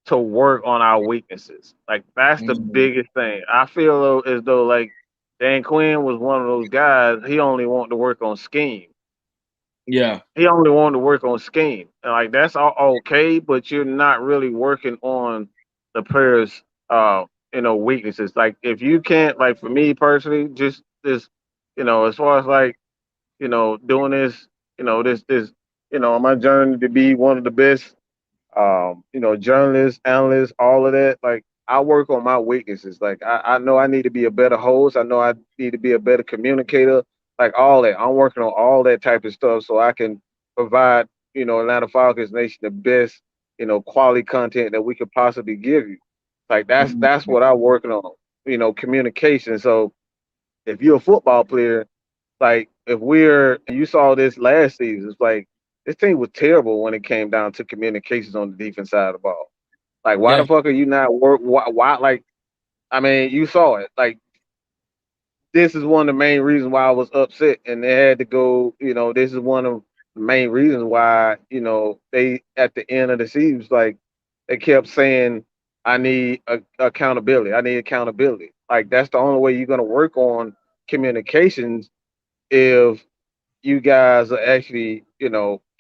to work on our weaknesses. Like that's the biggest thing. I feel as though like Dan Quinn was one of those guys. He only wanted to work on scheme. Yeah, he only wanted to work on scheme. And like that's all okay, but you're not really working on the players' weaknesses. Like if you can't, like for me personally, just this, as far as like doing this, on my journey to be one of the best journalists, analysts, all of that. Like I work on my weaknesses. Like I know I need to be a better host. I know I need to be a better communicator. Like all that. I'm working on all that type of stuff so I can provide, Atlanta Falcons Nation the best, quality content that we could possibly give you. Like that's what I'm working on, communication. So if you're a football player, like you saw this last season, it's like this team was terrible when it came down to communications on the defense side of the ball. Like, why the fuck are you not work? Why? Like, I mean, you saw it. Like, this is one of the main reasons why I was upset, and they had to go. You know, this is one of the main reasons why they at the end of the season, like they kept saying, "I need accountability. I need accountability." Like that's the only way you're gonna work on communications if you guys are actually,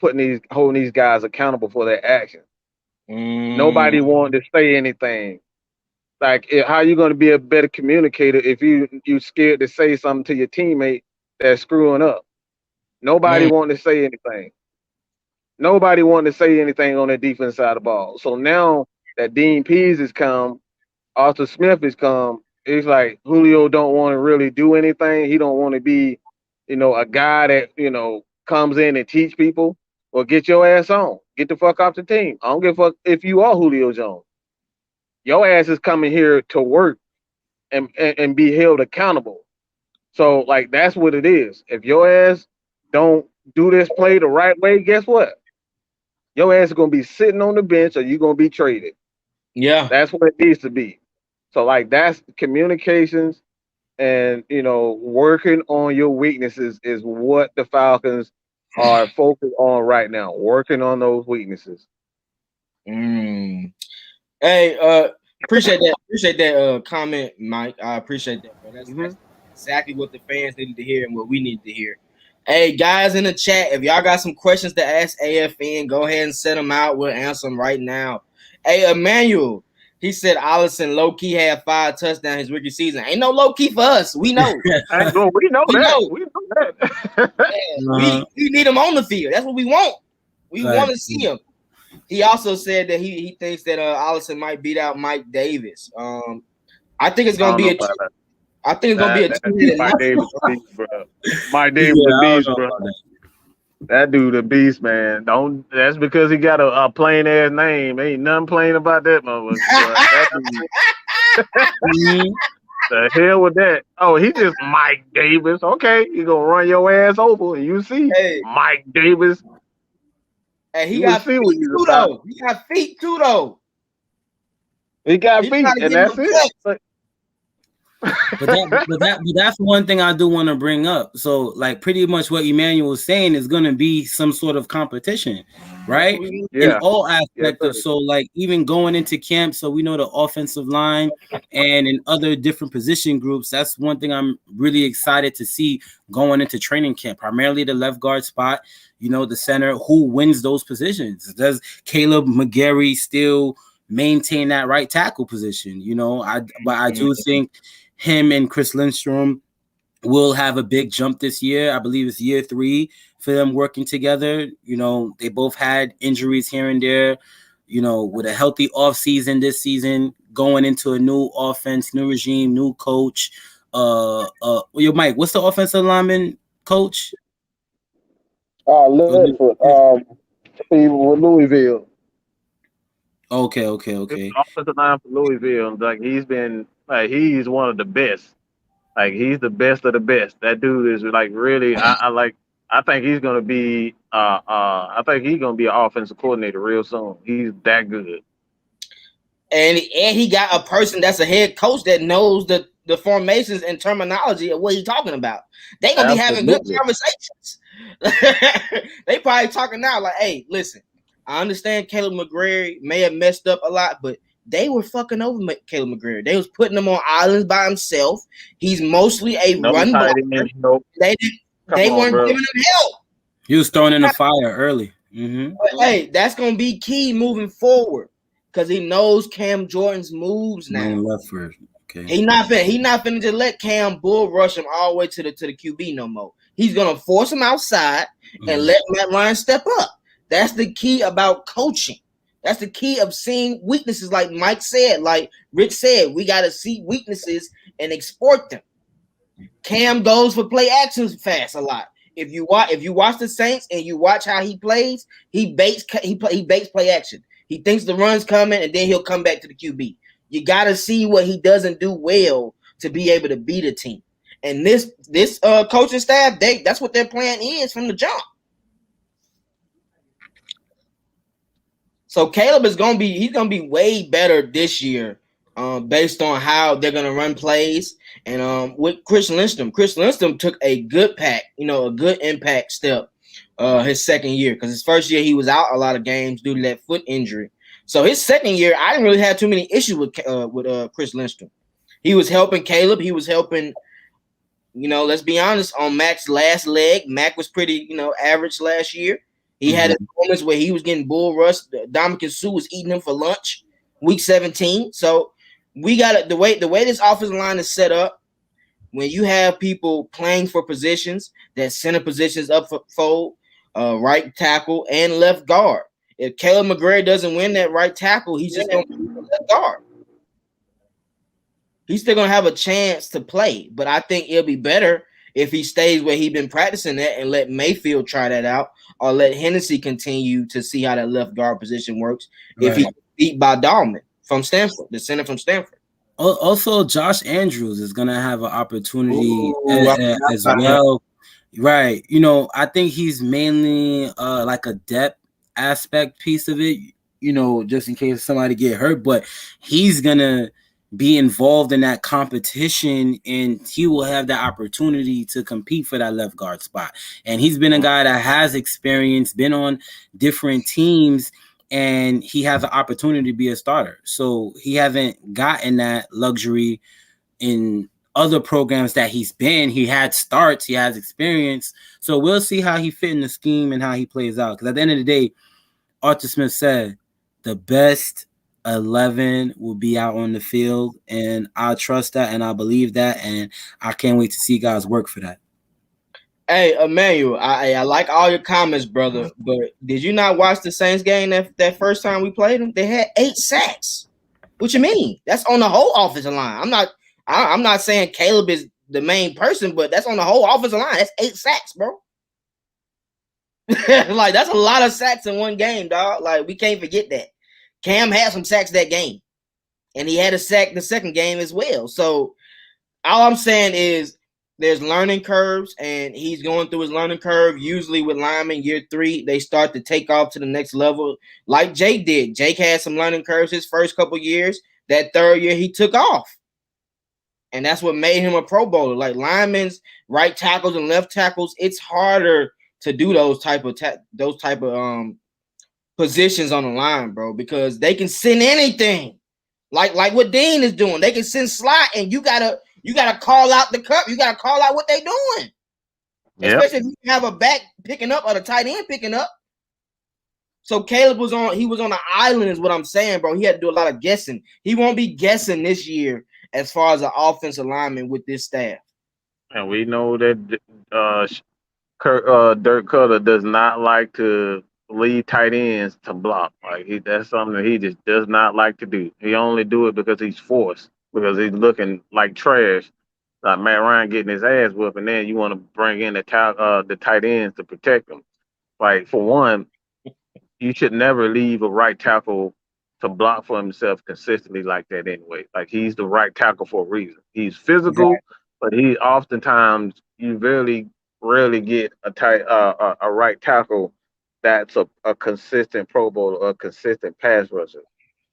holding these guys accountable for their actions. Nobody wanted to say anything. Like, how you going to be a better communicator if you scared to say something to your teammate that's screwing up? Nobody wanted to say anything. Nobody wanted to say anything on the defense side of the ball. So now that Dean Pease has come, Arthur Smith has come, it's like Julio don't want to really do anything. He don't want to be, a guy that, comes in and teach people. Well, get your ass on. Get the fuck off the team. I don't give a fuck if you are Julio Jones. Your ass is coming here to work and be held accountable. So, like, that's what it is. If your ass don't do this play the right way, guess what? Your ass is going to be sitting on the bench or you're going to be traded. Yeah. That's what it needs to be. So, like, that's communications and, working on your weaknesses is what the Falcons are focused on right now, working on those weaknesses. Hey, appreciate that comment, Mike. I appreciate that, bro. That's exactly what the fans needed to hear and what we need to hear. Hey, guys in the chat, if y'all got some questions to ask AFN, go ahead and send them out. We'll answer them right now. Hey, Emmanuel, he said Allison low-key had 5 touchdowns his rookie season. Ain't no low-key for us. We know. We know that. Yeah, we need him on the field. That's what we want. We want to see him. He also said that he thinks that Allison might beat out Mike Davis. I think it's gonna be I think it's gonna be a two-headed Mike Davis, beast, bro. Mike Davis, a beast, bro. That dude, a beast, man. That's because he got a plain ass name. Ain't nothing plain about that motherfucker. That dude. The hell with that? Oh, he just Mike Davis. Okay, you gonna run your ass over and you see Mike Davis. And he got feet too, though. He got feet too, though. He got feet, and that's it. But that's one thing I do want to bring up. So, like, pretty much what Emmanuel was saying is going to be some sort of competition, right? In all aspects of, so, like, even going into camp, so we know the offensive line and in other different position groups. That's one thing I'm really excited to see going into training camp. Primarily the left guard spot, the center. Who wins those positions? Does Caleb McGarry still maintain that right tackle position? But I do think him and Chris Lindstrom will have a big jump this year. I believe it's year 3 for them working together. They both had injuries here and there, with a healthy offseason this season, going into a new offense, new regime, new coach. Mike, what's the offensive lineman coach? Ledford, with Louisville. Okay. Offensive line for Louisville. Like he's one of the best. Like he's the best of the best. That dude is like really. I think he's gonna be. I think he's gonna be an offensive coordinator real soon. He's that good. And he got a person that's a head coach that knows the formations and terminology of what he's talking about. They gonna be having good conversations. They probably talking now like, hey, listen, I understand Caleb McGarry may have messed up a lot, but they were fucking over Caleb McGarry. They was putting him on islands by himself. He's mostly a run blocker. They weren't giving him help. He was thrown in the fire early. But, hey, that's gonna be key moving forward because he knows Cam Jordan's moves now. Okay. He not finna just let Cam bull rush him all the way to the QB no more. He's gonna force him outside and let Matt Ryan step up. That's the key about coaching. That's the key of seeing weaknesses, like Mike said, like Rich said. We gotta see weaknesses and export them. Cam goes for play actions fast a lot. If you watch the Saints and you watch how he plays, he baits play action. He thinks the run's coming and then he'll come back to the QB. You got to see what he doesn't do well to be able to beat a team. And this coaching staff, that's what their plan is from the jump. So Caleb is he's gonna be way better this year, based on how they're gonna run plays. And with Chris Lindstrom took a good a good impact step his second year, because his first year he was out a lot of games due to that foot injury. So his second year, I didn't really have too many issues with Chris Lindstrom. He was helping Caleb. He was helping. Let's be honest. On Mac's last leg, Mac was pretty, average last year. He had his moments where he was getting bull rushed. Dominican Sue was eating him for lunch, week 17. So we got it. The way this offensive line is set up, when you have people playing for positions, that center positions up for fold, right tackle and left guard. If Caleb McGrady doesn't win that right tackle, he's just going to be left guard. He's still going to have a chance to play, but I think it'll be better if he stays where he's been practicing at and let Mayfield try that out, or let Hennessy continue to see how that left guard position works. Right. If he's beat by Dahlman from Stanford, the center from Stanford. Also, Josh Andrews is going to have an opportunity as well. Right. I think he's mainly like a depth aspect piece of it, just in case somebody get hurt, but he's going to be involved in that competition, and he will have the opportunity to compete for that left guard spot. And he's been a guy that has experience, been on different teams, and he has an opportunity to be a starter. So he hasn't gotten that luxury in other programs that he's been. He had starts, he has experience. So we'll see how he fit in the scheme and how he plays out. Because at the end of the day, Arthur Smith said the best 11 will be out on the field, and I trust that and I believe that, and I can't wait to see guys work for that. Hey, Emmanuel, I like all your comments, brother, but did you not watch the Saints game that first time we played them? They had 8 sacks. What you mean? That's on the whole offensive line. I'm not saying Caleb is the main person, but that's on the whole offensive line. That's 8 sacks, bro. Like, that's a lot of sacks in one game, dog. Like, we can't forget that. Cam had some sacks that game, and he had a sack the second game as well. So all I'm saying is there's learning curves, and he's going through his learning curve. Usually with linemen, year 3, they start to take off to the next level, like Jake did. Jake had some learning curves his first couple years. That third year, he took off, and that's what made him a Pro Bowler. Like linemen's right tackles and left tackles, it's harder to do those type of positions on the line, bro, because they can send anything, like what Dean is doing. They can send slot, and you gotta call out the cup. You gotta call out what they doing, especially if you have a back picking up or the tight end picking up. So Caleb was on an island, is what I'm saying, bro. He had to do a lot of guessing. He won't be guessing this year as far as the offensive lineman with this staff. And we know that Dirk Cutter does not like to leave tight ends to block. Like that's something that he just does not like to do. He only do it because he's forced, because he's looking like trash. Like Matt Ryan getting his ass whooped, and then you want to bring in the tight ends to protect him. Like, for one, you should never leave a right tackle to block for himself consistently like that anyway. Like, he's the right tackle for a reason. He's physical, but he oftentimes you very rarely get a right tackle that's a consistent Pro Bowler or a consistent pass rusher.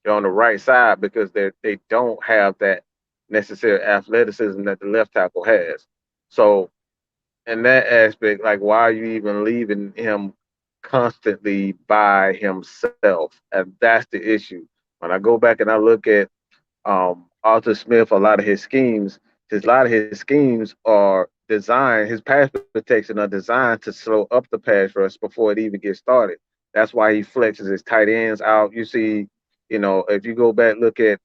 They're on the right side because they don't have that necessary athleticism that the left tackle has. So in that aspect, like, why are you even leaving him constantly by himself? And that's the issue. When I go back and I look at Arthur Smith, a lot of his schemes are designed, his pass protection are designed to slow up the pass rush before it even gets started. That's why he flexes his tight ends out. You see, if you go back, look at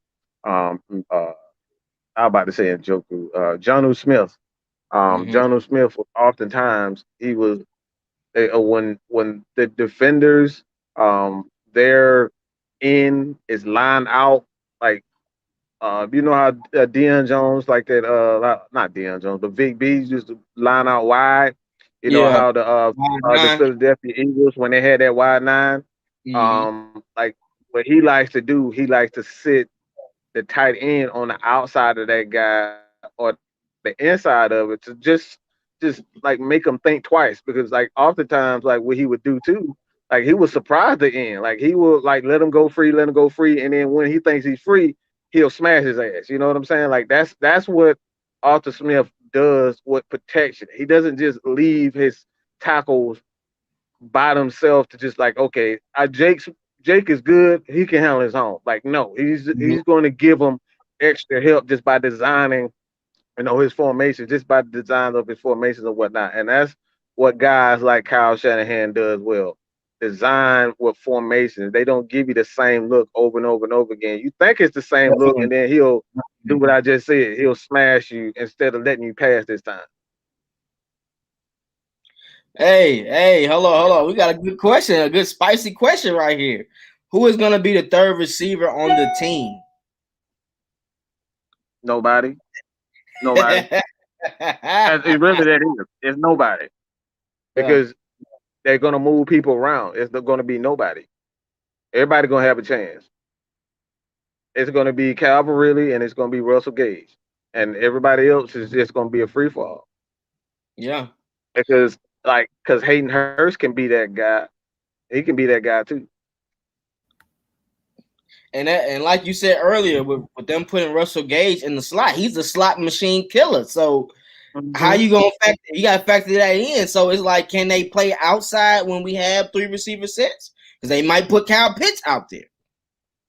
I'm about to say Njoku, Jonnu Smith. Jonnu Smith was oftentimes when the defenders their end is lined out, like you know how Deion Jones, like that, not Deion Jones, but Vic Bees used to line out wide. You know how the Philadelphia Eagles, when they had that wide 9, like what he likes to do, he likes to sit the tight end on the outside of that guy or the inside of it to just like make him think twice, because like oftentimes, like what he would do too, Like he was surprised at the end. Like he will like let him go free, and then when he thinks he's free, he'll smash his ass. You know what I'm saying? Like that's what Arthur Smith does with protection. He doesn't just leave his tackles by themselves to just like, okay, Jake is good, he can handle his own. Like, no, he's going to give him extra help just by designing, his formation, just by the design of his formations and whatnot. And that's what guys like Kyle Shanahan does well. Design with formations. They don't give you the same look over and over and over again. You think it's the same look, and then he'll do what I just said. He'll smash you instead of letting you pass this time. Hey, hold on. We got a good question, a good spicy question right here. Who is going to be the third receiver on the team? Nobody. It really that is. It's nobody. Because they're going to move people around. It's going to be nobody. Everybody going to have a chance. It's going to be Calvary and it's going to be Russell Gage. And everybody else is just going to be a free fall. Yeah. Because Hayden Hurst can be that guy. He can be that guy too. And like you said earlier, with them putting Russell Gage in the slot, he's a slot machine killer. So how you gonna factor? You gotta factor that in. So it's like, can they play outside when we have 3 receiver sets? Because they might put Kyle Pitts out there.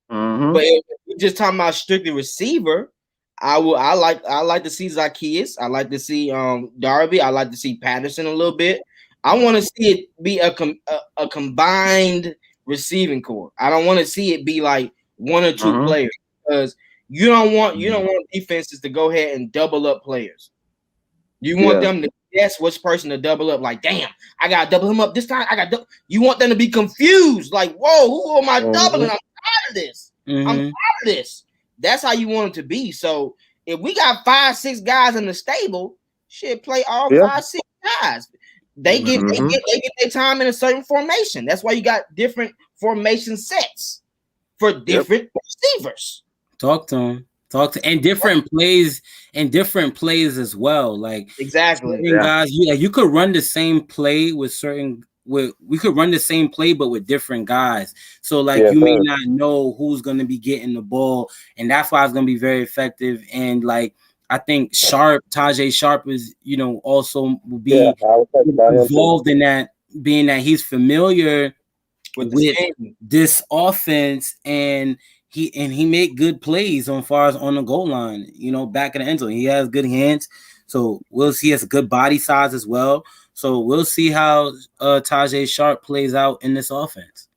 But if we're just talking about strictly receiver, I like to see Zacchaeus. I like to see Darby. I like to see Patterson a little bit. I want to see it be a combined receiving core. I don't want to see it be like 1 or 2 players, because you don't want defenses to go ahead and double up players. You want them to guess which person to double up. Like, damn, I gotta double him up this time. You want them to be confused. Like, whoa, who am I doubling? I'm tired of this. I'm tired of this. That's how you want it to be. So if we got 5, 6 guys in the stable, shit, play all 5, 6 guys. They get their time in a certain formation. That's why you got different formation sets for different receivers. Talk to them. And different plays as well. Like exactly, guys, you could run the same play we could run the same play but with different guys. So like you may not know who's gonna be getting the ball, and that's why it's gonna be very effective. And like I think Tajay Sharp is, also will be involved in that, being that he's familiar with this offense, and he made good plays on far as on the goal line, back in the end zone. He has good hands, so we'll see. He has a good body size as well. So we'll see how Tajay Sharp plays out in this offense.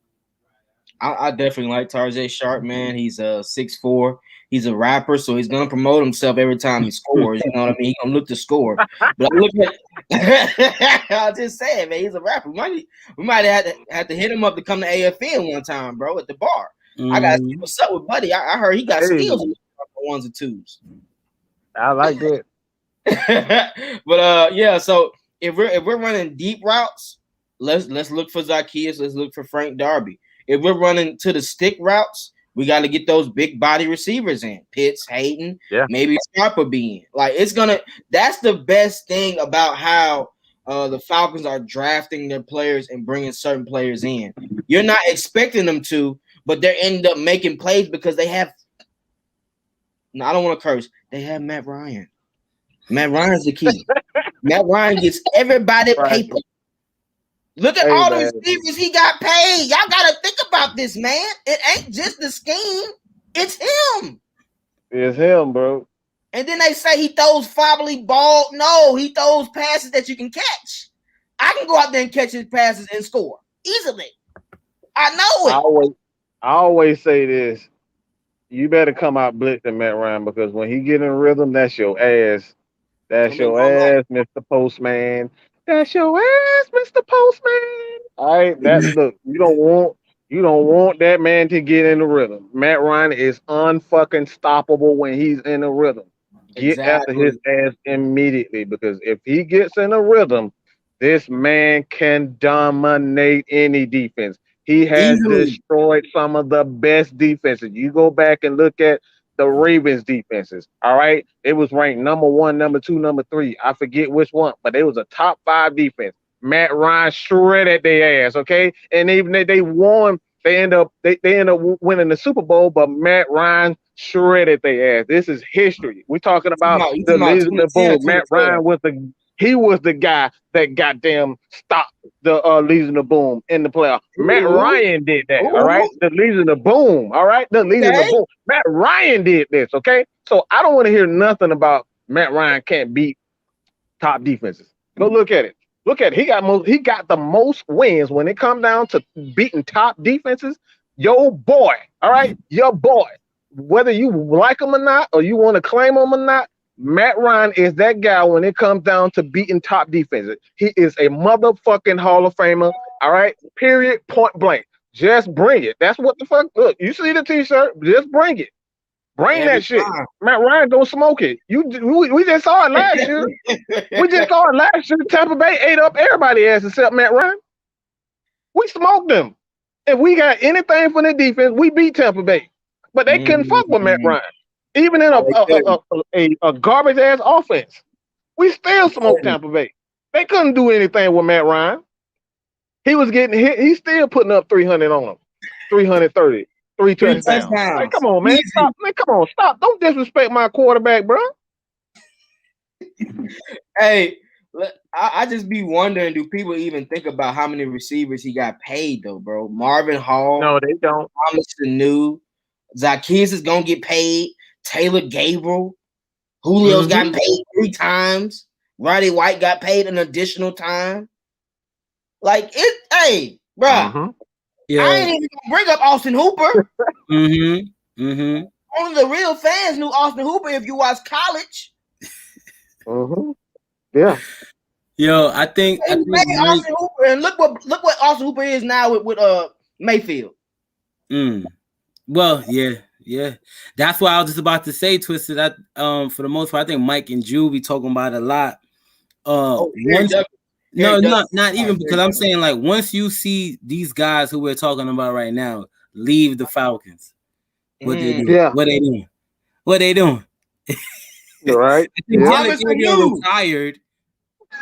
I definitely like Tajay Sharp, man. He's 6'4". He's a rapper, so he's gonna promote himself every time he scores. You know what I mean? He's gonna look to score. But I look at I was just saying, man, he's a rapper. We might have to hit him up to come to AFN one time, bro, at the bar. I gotta see what's up with Buddy. I heard he got skills on 1s and 2s. I like it. But so if we're running deep routes, let's look for Zacchaeus. Let's look for Frank Darby. If we're running to the stick routes, we got to get those big body receivers in. Pitts, Hayden, maybe Sharp will be in. Like that's the best thing about how the Falcons are drafting their players and bringing certain players in. You're not expecting them to, but they end up making plays because they have. No, I don't want to curse. They have Matt Ryan. Matt Ryan's the key. Matt Ryan gets everybody paper. Look at all the receivers he got paid. Y'all got to think about this, man. It ain't just the scheme. It's him. It's him, bro. And then they say he throws fobbly ball. No, he throws passes that you can catch. I can go out there and catch his passes and score easily. I know it. I always say this. You better come out blitzing Matt Ryan, because when he get in rhythm, that's your ass. That's your ass, Mr. Postman. That's your ass, Mr. Postman. All right, look. You don't want that man to get in the rhythm. Matt Ryan is unfucking stoppable when he's in the rhythm. Get after his ass immediately, because if he gets in a rhythm, this man can dominate any defense. He has destroyed some of the best defenses. You go back and look at the Ravens defenses. All right. It was ranked number 1, number 2, number 3. I forget which one, but it was a top 5 defense. Matt Ryan shredded their ass, okay? And even if they won, they end up winning the Super Bowl, but Matt Ryan shredded their ass. This is history. We're talking about the Legion of the Boom. Matt Ryan was the guy that goddamn stopped the Legion of the Boom in the playoff. Matt Ryan did that, all right? The Legion of the Boom, all right? The Legion of the Boom. Matt Ryan did this, okay? So I don't want to hear nothing about Matt Ryan can't beat top defenses. Go look at it. Look at it. He got the most wins when it comes down to beating top defenses. Your boy, all right? Your boy. Whether you like him or not, or you want to claim him or not, Matt Ryan is that guy when it comes down to beating top defenses. He is a motherfucking Hall of Famer, all right? Period, point blank. Just bring it. That's what the fuck. Look, you see the t-shirt, just bring it. Bring that shit. Matt Ryan gonna smoke it. We just saw it last year. We just saw it last year. Tampa Bay ate up everybody's ass except Matt Ryan. We smoked them. If we got anything for the defense, we beat Tampa Bay. But they couldn't fuck with Matt Ryan. Even in a garbage ass offense. We still smoked Tampa Bay. They couldn't do anything with Matt Ryan. He was getting hit. He's still putting up 300 on them. 330. 3 touchdowns. Like, come on, man. Stop. Man, come on. Stop. Don't disrespect my quarterback, bro. Hey, I just be wondering, do people even think about how many receivers he got paid, though, bro? Marvin Hall. No, they don't. Fontenot. Zacchaeus is going to get paid. Taylor Gabriel. Julio's gotten paid 3 times. Roddy White got paid an additional time. Like, hey, bro. Yeah. I ain't even gonna bring up Austin Hooper. Only the real fans knew Austin Hooper if you watch college. Yeah. Yo, I think Austin Hooper, and look what Austin Hooper is now with Mayfield. Well, yeah. That's what I was just about to say, Twisted. That for the most part, I think Mike and Drew be talking about it a lot. Not even because I'm saying, like, once you see these guys who we're talking about right now leave the Falcons, what they do? Yeah. What they doing? What they doing? Right. Muhammad Sanu retired.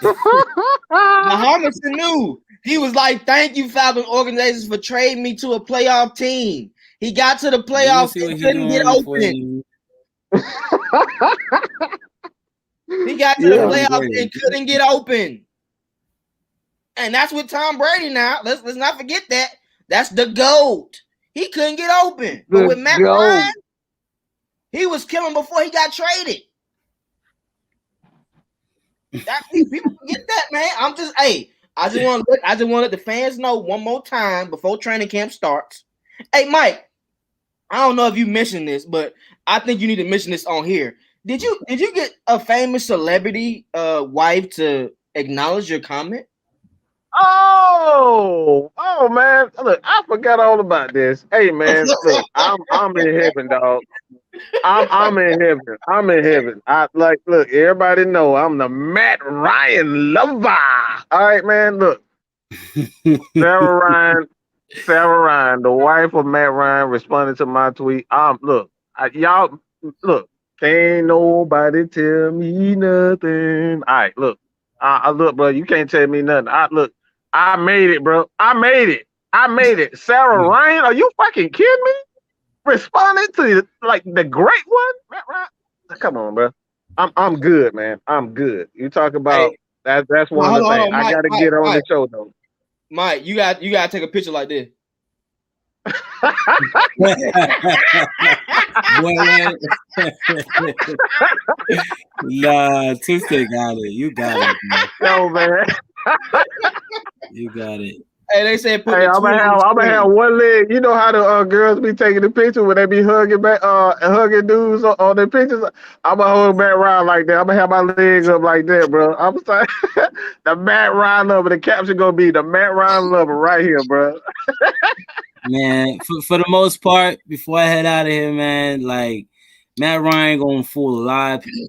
Muhammad Sanu. He was like, "Thank you, Falcon organizers, for trading me to a playoff team." He got to the playoffs and couldn't get open. He got to the playoffs and couldn't get open. And that's with Tom Brady now. Let's not forget that. That's the GOAT. He couldn't get open. But with Matt Ryan, he was killing before he got traded. People forget that, man. I just want to let the fans know one more time before training camp starts. Hey, Mike, I don't know if you mentioned this, but I think you need to mention this on here. Did you get a famous celebrity wife to acknowledge your comment? Oh man! Look, I forgot all about this. Hey man, look, I'm in heaven, dog. I'm in heaven. I'm in heaven. Look, everybody know I'm the Matt Ryan lover. All right, man. Look, Sarah Ryan, the wife of Matt Ryan, responded to my tweet. Y'all look. Can't nobody tell me nothing. All right, look. Look, bro. You can't tell me nothing. I made it, bro. I made it. Sarah Ryan, are you fucking kidding me? Responding to the great one, Matt Ryan. Come on, bro. I'm good, man. I'm good. You talk about that's one of the things. I gotta get on the show though. Mike, you got to take a picture like this. Nah, Tuesday got it. You got it, man. No, man. You got it. Hey, they said I'm gonna have one leg. You know how the girls be taking the picture when they be hugging dudes on their pictures. I'm gonna hold Matt Ryan like that. I'm gonna have my legs up like that, bro. I'm sorry. The Matt Ryan lover. The caption gonna be the Matt Ryan lover right here, bro. Man, for the most part, before I head out of here, man, like Matt Ryan gonna fool a lot of people.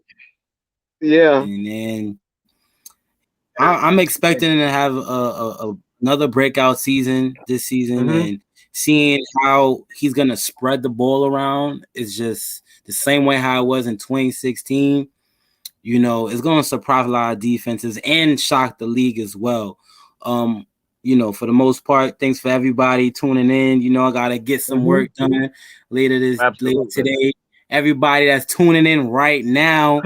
Yeah, and then I'm expecting him to have another breakout season this season, and seeing how he's gonna spread the ball around is just the same way how it was in 2016. You know, it's gonna surprise a lot of defenses and shock the league as well. You know, for the most part, thanks for everybody tuning in. You know, I gotta get some work done later today. Everybody that's tuning in right now,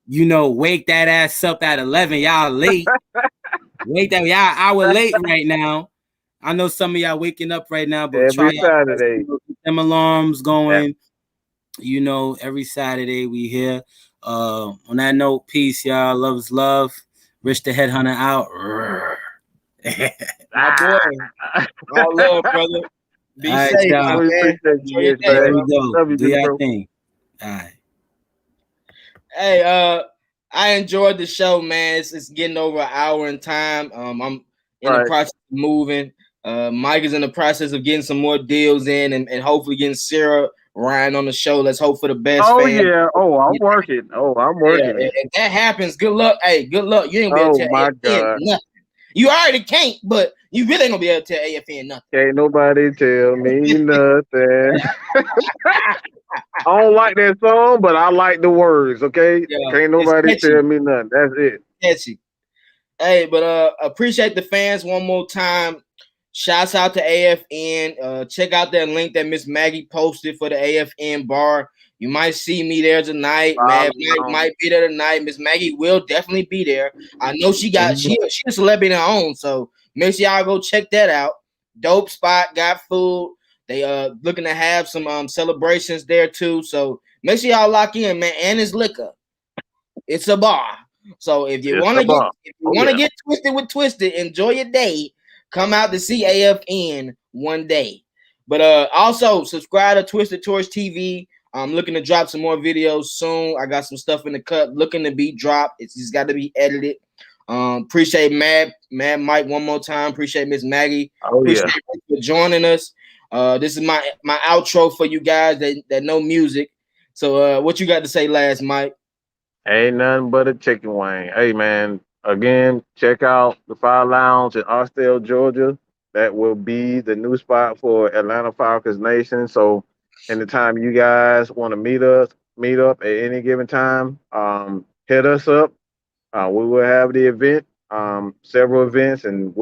you know, wake that ass up at 11. Y'all late. Wake that y'all hour late right now. I know some of y'all waking up right now, but every Saturday. Keep them alarms going. You know, every Saturday we here. On that note, peace, y'all. Love is love. Rich the Headhunter out. My boy. All love, brother. Be safe, y'all. my man. Enjoy your day, There we go. Love you, do your bro. thing. All right. Hey, I enjoyed the show, man. It's getting over an hour in time. I'm in the process of moving. Mike is in the process of getting some more deals in and hopefully getting Sarah Ryan on the show. Let's hope for the best. Yeah. I'm working. Yeah, if that happens, good luck. Hey, good luck. You ain't gonna be able to tell AFN nothing. You already can't, but you really ain't gonna be able to tell AFN nothing. Can't nobody tell me nothing. I don't like that song, but I like the words, okay? Yeah, can't nobody tell me nothing. That's it. Catchy. Hey, but appreciate the fans one more time. Shouts out to AFN. Check out that link that Miss Maggie posted for the AFN bar. You might see me there tonight. Might be there tonight. Miss Maggie will definitely be there. I know she's a celebrity in her own, so make sure y'all go check that out. Dope spot, got food. They looking to have some celebrations there too. So make sure y'all lock in, man. And it's liquor. It's a bar. So if you want to get twisted with Twisted, enjoy your day. Come out to see AFN one day. But also subscribe to Twisted Torch TV. I'm looking to drop some more videos soon. I got some stuff in the cut looking to be dropped. It's just got to be edited. Appreciate Mad Mike one more time. Appreciate Miss Maggie. Appreciate you for joining us. This is my outro for you guys that know music. So what you got to say last, Mike? Ain't nothing but a chicken wing. Hey, man, again, check out the Fire Lounge in Austell, Georgia. That will be the new spot for Atlanta Falcons Nation. So anytime you guys want to meet up at any given time, hit us up. We will have the event, several events, and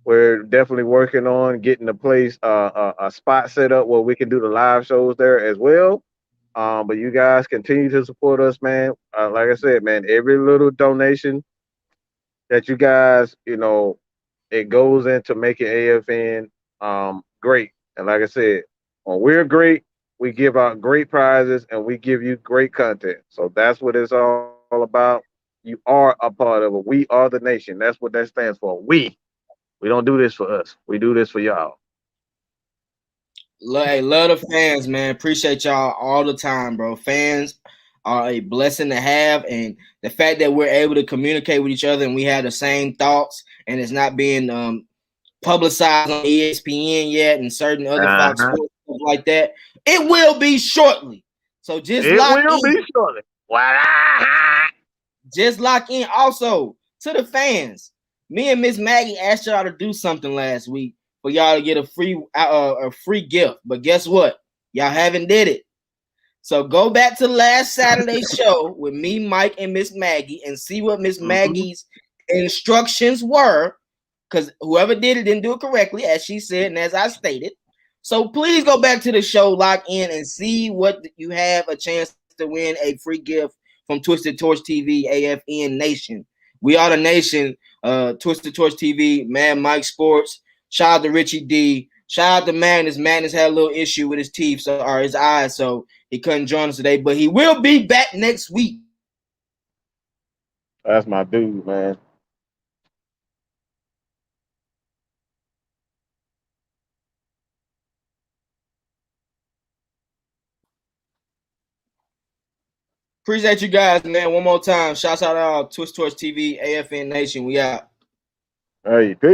we're definitely working on getting the place a spot set up where we can do the live shows there as well. But you guys continue to support us, man. Like I said, man, every little donation that you guys, it goes into making AFN great. And like I said, when we're great, we give out great prizes and we give you great content. So that's what it's all about. You are a part of it. We are the nation. That's what that stands for. We don't do this for us. We do this for y'all. Love the fans, man. Appreciate y'all all the time, bro. Fans are a blessing to have, and the fact that we're able to communicate with each other and we have the same thoughts, and it's not being publicized on ESPN yet and certain other Fox Sports stuff like that. It will be shortly. So just lock in. Just lock in. Also, to the fans, me and Miss Maggie asked y'all to do something last week for y'all to get a free gift. But guess what? Y'all haven't did it. So go back to last Saturday's show with me, Mike, and Miss Maggie and see what Miss Maggie's instructions were. Because whoever did it didn't do it correctly, as she said, and as I stated. So please go back to the show, lock in, and see what you have a chance to win a free gift from Twisted Torch TV, AFN Nation. We are the nation. Twisted Torch TV, Mad Mike Sports. Shout out to Richie D. Shout out to Magnus. Magnus had a little issue with his teeth or his eyes, so he couldn't join us today. But he will be back next week. That's my dude, man. Appreciate you guys, man. One more time. Shouts out to Twitch Torch TV, AFN Nation. We out. Hey, peace.